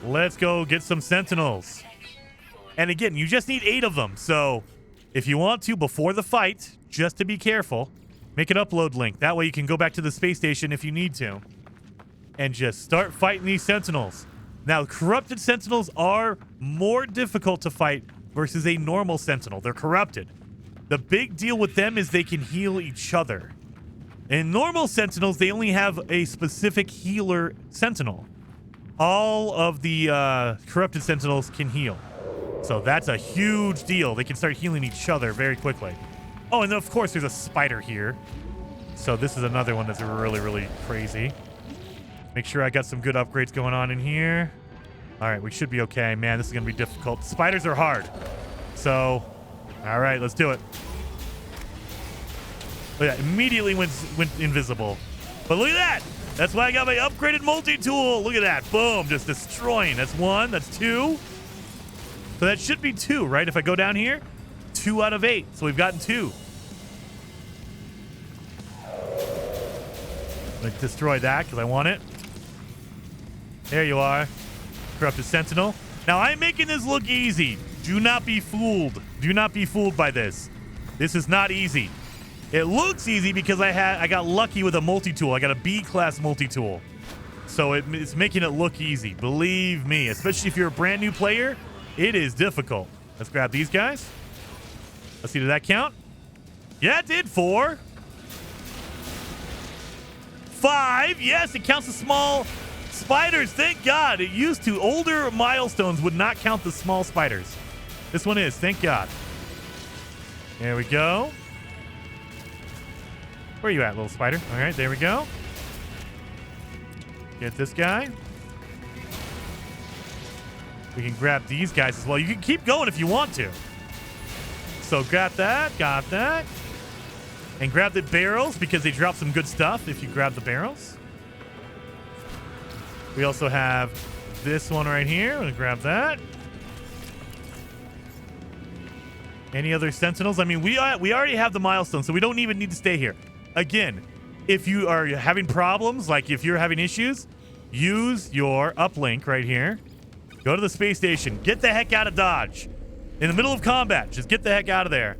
Let's go get some Sentinels. And again, you just need 8 of them. So if you want to, before the fight, just to be careful, make an upload link. That way you can go back to the space station if you need to. And just start fighting these Sentinels. Now, corrupted Sentinels are more difficult to fight versus a normal Sentinel. They're corrupted. The big deal with them is they can heal each other. In normal Sentinels, they only have a specific healer Sentinel. All of the corrupted Sentinels can heal. So that's a huge deal. They can start healing each other very quickly. Oh, and then of course there's a spider here. So this is another one that's really, really crazy. Make sure I got some good upgrades going on in here. All right, we should be okay. Man, this is going to be difficult. Spiders are hard. So, all right, let's do it. Look at that. Immediately went invisible. But look at that. That's why I got my upgraded multi-tool. Look at that. Boom. Just destroying. That's 1. That's 2. So that should be 2, right? If I go down here, 2 out of 8. So we've gotten 2. Let's destroy that because I want it. There you are. Corrupted Sentinel. Now, I'm making this look easy. Do not be fooled. Do not be fooled by this. This is not easy. It looks easy because I got lucky with a multi-tool. I got a B-class multi-tool. So it's making it look easy. Believe me, especially if you're a brand new player, it is difficult. Let's grab these guys. Let's see, did that count? Yeah, it did. 4. 5. Yes, it counts the small spiders. Thank God. It used to. Older milestones would not count the small spiders. This one is. Thank God. There we go. Where are you at, little spider? All right, there we go. Get this guy. We can grab these guys as well. You can keep going if you want to. So got that. And grab the barrels because they drop some good stuff if you grab the barrels. We also have this one right here. I'm going to grab that. Any other sentinels? I mean, we already have the milestones, so we don't even need to stay here. Again, if you are having problems, like if you're having issues, use your uplink right here. Go to the space station. Get the heck out of Dodge. In the middle of combat, just get the heck out of there.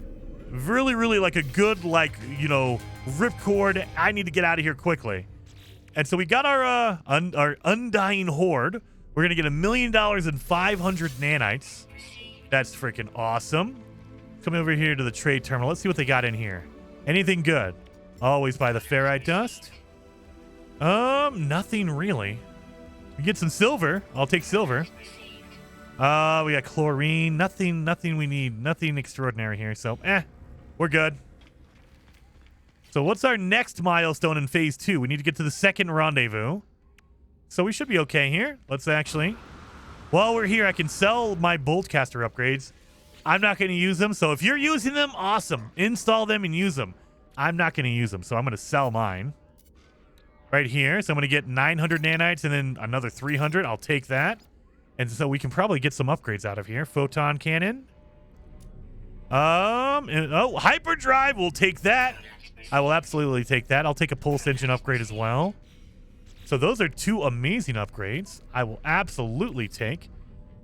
Really, really like a good, like, you know, ripcord. I need to get out of here quickly. And so we got our undying horde. We're going to get $1 million and 500 nanites. That's freaking awesome. Coming over here to the trade terminal. Let's see what they got in here. Anything good? Always buy the ferrite dust. Nothing really. We get some silver. I'll take silver. We got chlorine. Nothing we need. Nothing extraordinary here. So, we're good. So what's our next milestone in phase 2? We need to get to the second rendezvous. So we should be okay here. Let's actually, while we're here, I can sell my boltcaster upgrades. I'm not going to use them. So if you're using them, awesome. Install them and use them. I'm not going to use them. So I'm going to sell mine right here. So I'm going to get 900 nanites and then another 300. I'll take that. And so we can probably get some upgrades out of here. Photon cannon. Hyperdrive. We'll take that. I will absolutely take that. I'll take a pulse engine upgrade as well. So those are 2 amazing upgrades. I will absolutely take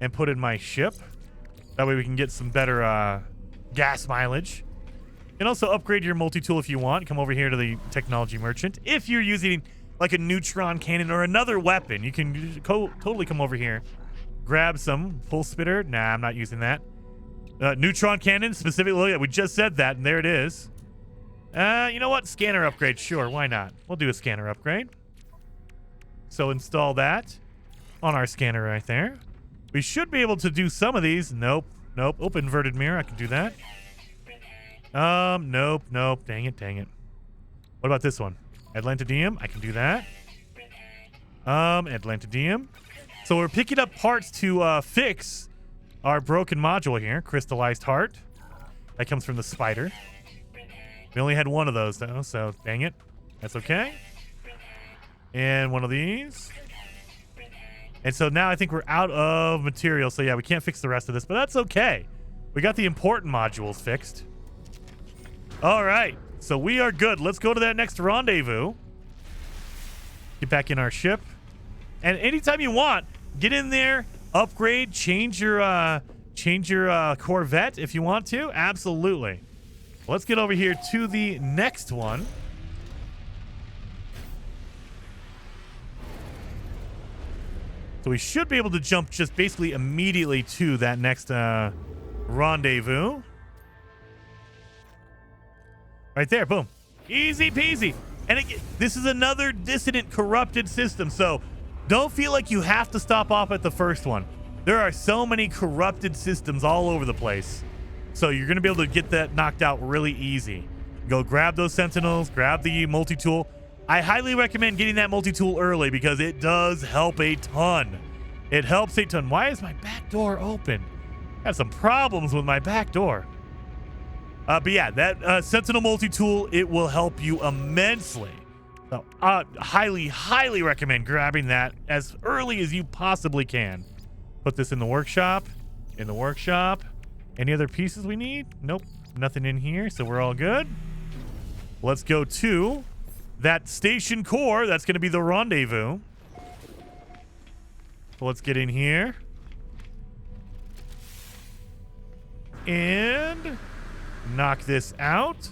and put in my ship. That way we can get some better gas mileage. You can also upgrade your multi-tool if you want. Come over here to the technology merchant. If you're using like a neutron cannon or another weapon, you can totally come over here. Grab some pulse spitter. Nah, I'm not using that. Neutron cannon specifically. Look at, we just said that, and there it is. You know what? Scanner upgrade. Sure, why not? We'll do a scanner upgrade. So install that on our scanner right there. We should be able to do some of these. Nope. Open inverted mirror. I can do that. Nope. Dang it. What about this one? Atlantidium. I can do that. Atlantidium. So we're picking up parts to fix our broken module here. Crystallized heart. That comes from the spider. We only had one of those though, so dang it. That's okay. And one of these. And so now I think we're out of material. So yeah, we can't fix the rest of this, but that's okay. We got the important modules fixed. All right. So we are good. Let's go to that next rendezvous. Get back in our ship. And anytime you want, get in there, upgrade, change your Corvette if you want to. Absolutely. Let's get over here to the next one. So we should be able to jump just basically immediately to that next rendezvous. Right there, boom. Easy peasy. And this is another dissident corrupted system, so don't feel like you have to stop off at the first one. There are so many corrupted systems all over the place. So you're going to be able to get that knocked out really easy. Go grab those sentinels, grab the multi-tool. I highly recommend getting that multi-tool early because it does help a ton. It helps a ton. Why is my back door open? I have some problems with my back door. But yeah, that Sentinel multi-tool, it will help you immensely. So highly recommend grabbing that as early as you possibly can. Put this in the workshop. Any other pieces we need? Nope, nothing in here, so we're all good. Let's go to that station core. That's going to be the rendezvous. So let's get in here. And knock this out.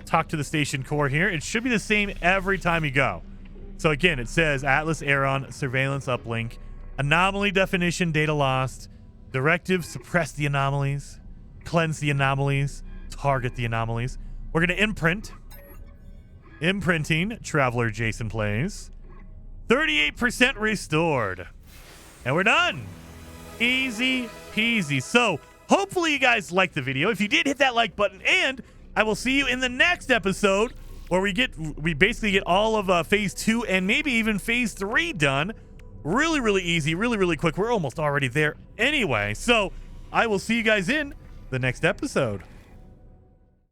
Talk to the station core here. It should be the same every time you go. So again, it says Atlas Aeron surveillance uplink, anomaly definition data lost, directive suppress the anomalies, cleanse the anomalies, target the anomalies. We're going to imprint. Imprinting, Traveler Jason plays. 38% restored. And we're done. Easy peasy. So hopefully you guys liked the video. If you did, hit that like button, and I will see you in the next episode where we basically get all of phase 2 and maybe even phase 3 done. Really easy, really quick. We're almost already there anyway. So I will see you guys in the next episode.